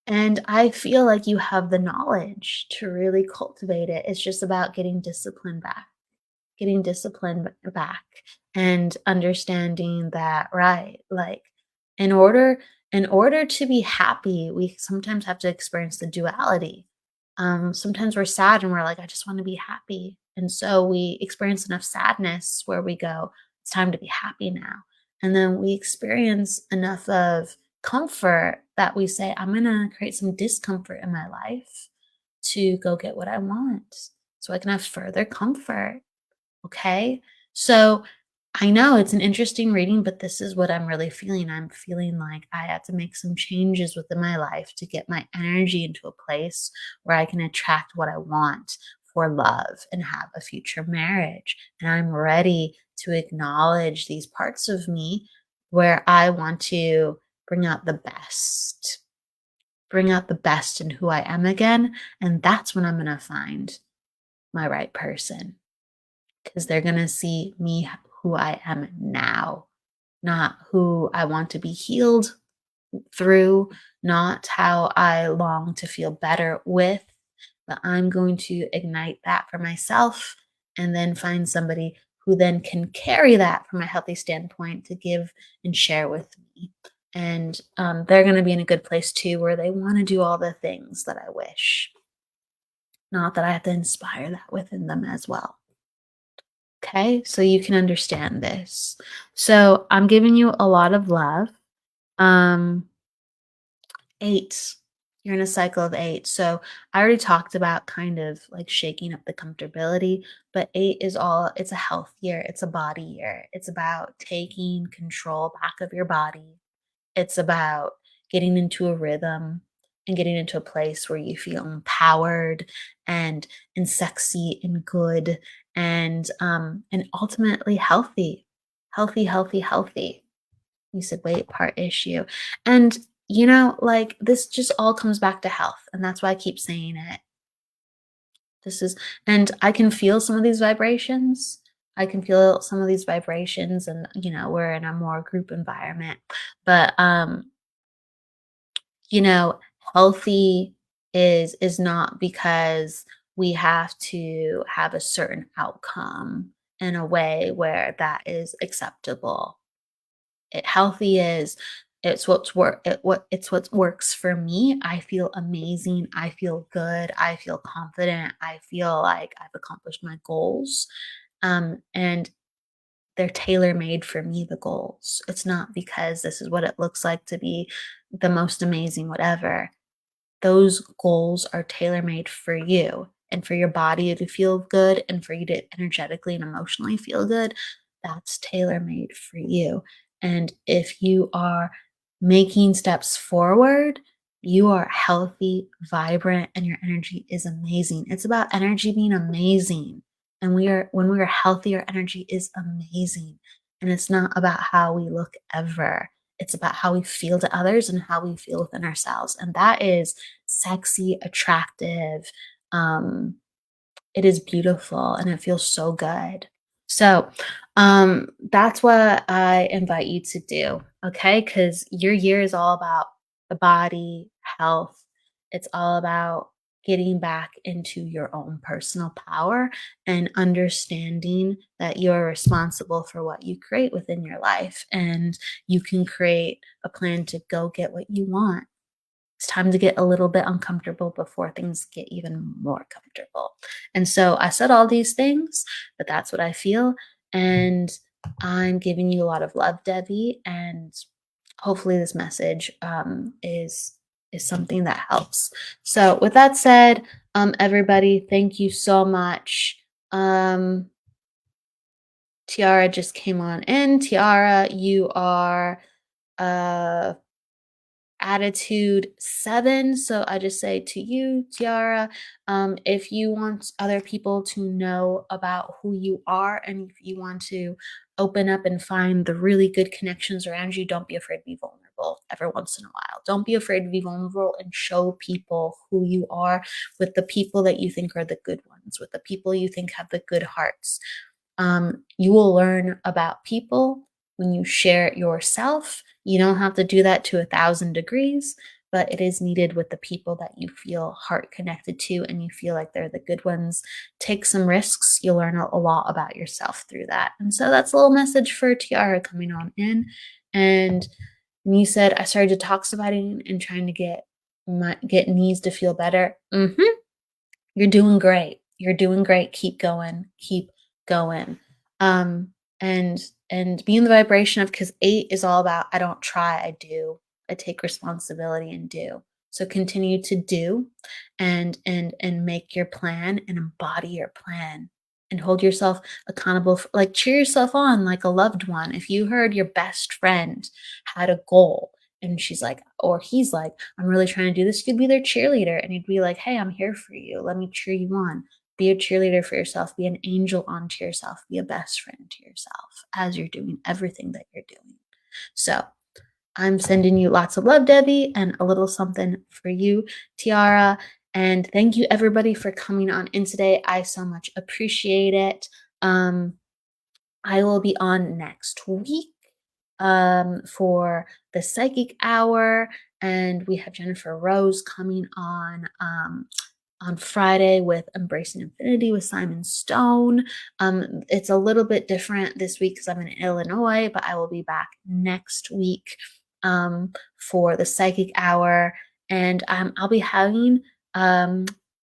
And I feel like you have the knowledge to really cultivate it. It's just about getting discipline back and understanding that, right, like in order in order to be happy we sometimes have to experience the duality. Sometimes we're sad and we're like, I just want to be happy, and so we experience enough sadness where we go, it's time to be happy now. And then we experience enough of comfort that we say, I'm going to create some discomfort in my life to go get what I want so I can have further comfort. Okay. So I know it's an interesting reading, but this is what I'm really feeling. I'm feeling like I had to make some changes within my life to get my energy into a place where I can attract what I want for love and have a future marriage. And I'm ready to acknowledge these parts of me where I want to bring out the best, bring out the best in who I am again. And that's when I'm going to find my right person because they're going to see me who I am now, not who I want to be healed through, not how I long to feel better with, but I'm going to ignite that for myself and then find somebody who then can carry that from a healthy standpoint to give and share with me. And they're going to be in a good place too, where they want to do all the things that I wish. Not that I have to inspire that within them as well. Okay, so you can understand this. So I'm giving you a lot of love. Um, eight, you're in a cycle of eight. So I already talked about kind of like shaking up the comfortability, but eight is all, it's a health year, it's a body year. It's about taking control back of your body. It's about getting into a rhythm and getting into a place where you feel empowered and sexy and good and ultimately healthy. Healthy, healthy, healthy. You said weight part issue. And like this just all comes back to health. And that's why I keep saying it. This is, and I can feel some of these vibrations. I can feel some of these vibrations, and we're in a more group environment. But you know, healthy is not because we have to have a certain outcome in a way where that is acceptable. Healthy is, it's what works for me. I feel amazing. I feel good. I feel confident. I feel like I've accomplished my goals. And they're tailor made for me, the goals. It's not because this is what it looks like to be the most amazing whatever. Those goals are tailor made for you and for your body to feel good and for you to energetically and emotionally feel good. That's tailor made for you. And if you are making steps forward, you are healthy, vibrant, and your energy is amazing. It's about energy being amazing. And when we are healthy, our energy is amazing. And it's not about how we look ever. It's about how we feel to others and how we feel within ourselves. And that is sexy, attractive. Um, it is beautiful and it feels so good. So, that's what I invite you to do, okay? Because your year is all about the body, health. It's all about getting back into your own personal power and understanding that you're responsible for what you create within your life, and you can create a plan to go get what you want. It's time to get a little bit uncomfortable before things get even more comfortable. And so I said all these things, but that's what I feel. And I'm giving you a lot of love, Debbie. And hopefully this message is something that helps. So with that said, everybody, thank you so much. Tiara just came on in. Tiara, you are attitude 7. So I just say to you, Tiara, if you want other people to know about who you are, and if you want to open up and find the really good connections around you, don't be afraid to be vulnerable every once in a while. Don't be afraid to be vulnerable and show people who you are with the people that you think are the good ones, with the people you think have the good hearts. You will learn about people when you share yourself. You don't have to do that to 1,000 degrees, but it is needed with the people that you feel heart connected to and you feel like they're the good ones. Take some risks. You'll learn a lot about yourself through that. And so that's a little message for Tiara coming on in. And you said I started detoxifying and trying to get knees to feel better. You're doing great. You're doing great. Keep going. Keep going. Um, and be in the vibration of, because 8 is all about I don't try, I do. I take responsibility and do. So continue to do and make your plan and embody your plan and hold yourself accountable for, like, cheer yourself on like a loved one. If you heard your best friend had a goal and she's like, or he's like, I'm really trying to do this, you'd be their cheerleader and you'd be like, hey, I'm here for you. Let me cheer you on. Be a cheerleader for yourself. Be an angel onto yourself. Be a best friend to yourself as you're doing everything that you're doing. So I'm sending you lots of love, Debbie, and a little something for you, Tiara. And thank you, everybody, for coming on in today. I so much appreciate it. I will be on next week for the Psychic Hour, and we have Jennifer Rose coming on Friday with Embracing Infinity with Simon Stone. It's a little bit different this week because I'm in Illinois, but I will be back next week for the Psychic Hour, and I'll be having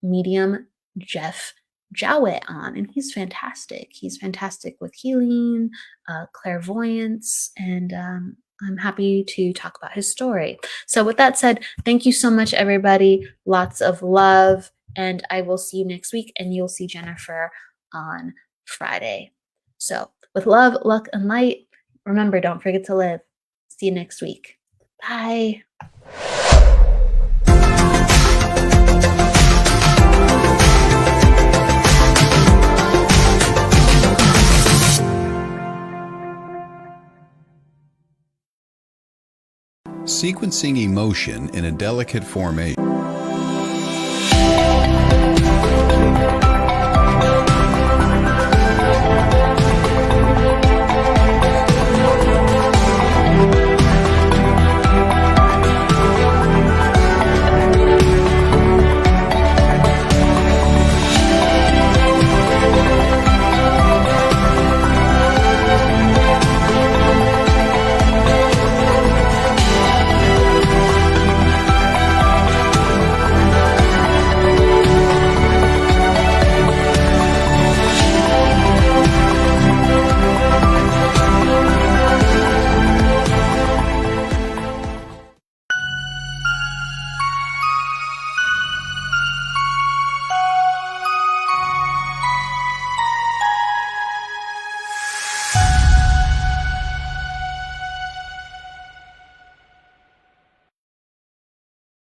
medium Jeff Jowett on, and he's fantastic. He's fantastic with healing, clairvoyance, and I'm happy to talk about his story. So with that said, thank you so much, everybody. Lots of love, and I will see you next week, and you'll see Jennifer on Friday. So with love, luck, and light, remember, don't forget to live. See you next week. Bye. Sequencing emotion in a delicate formation.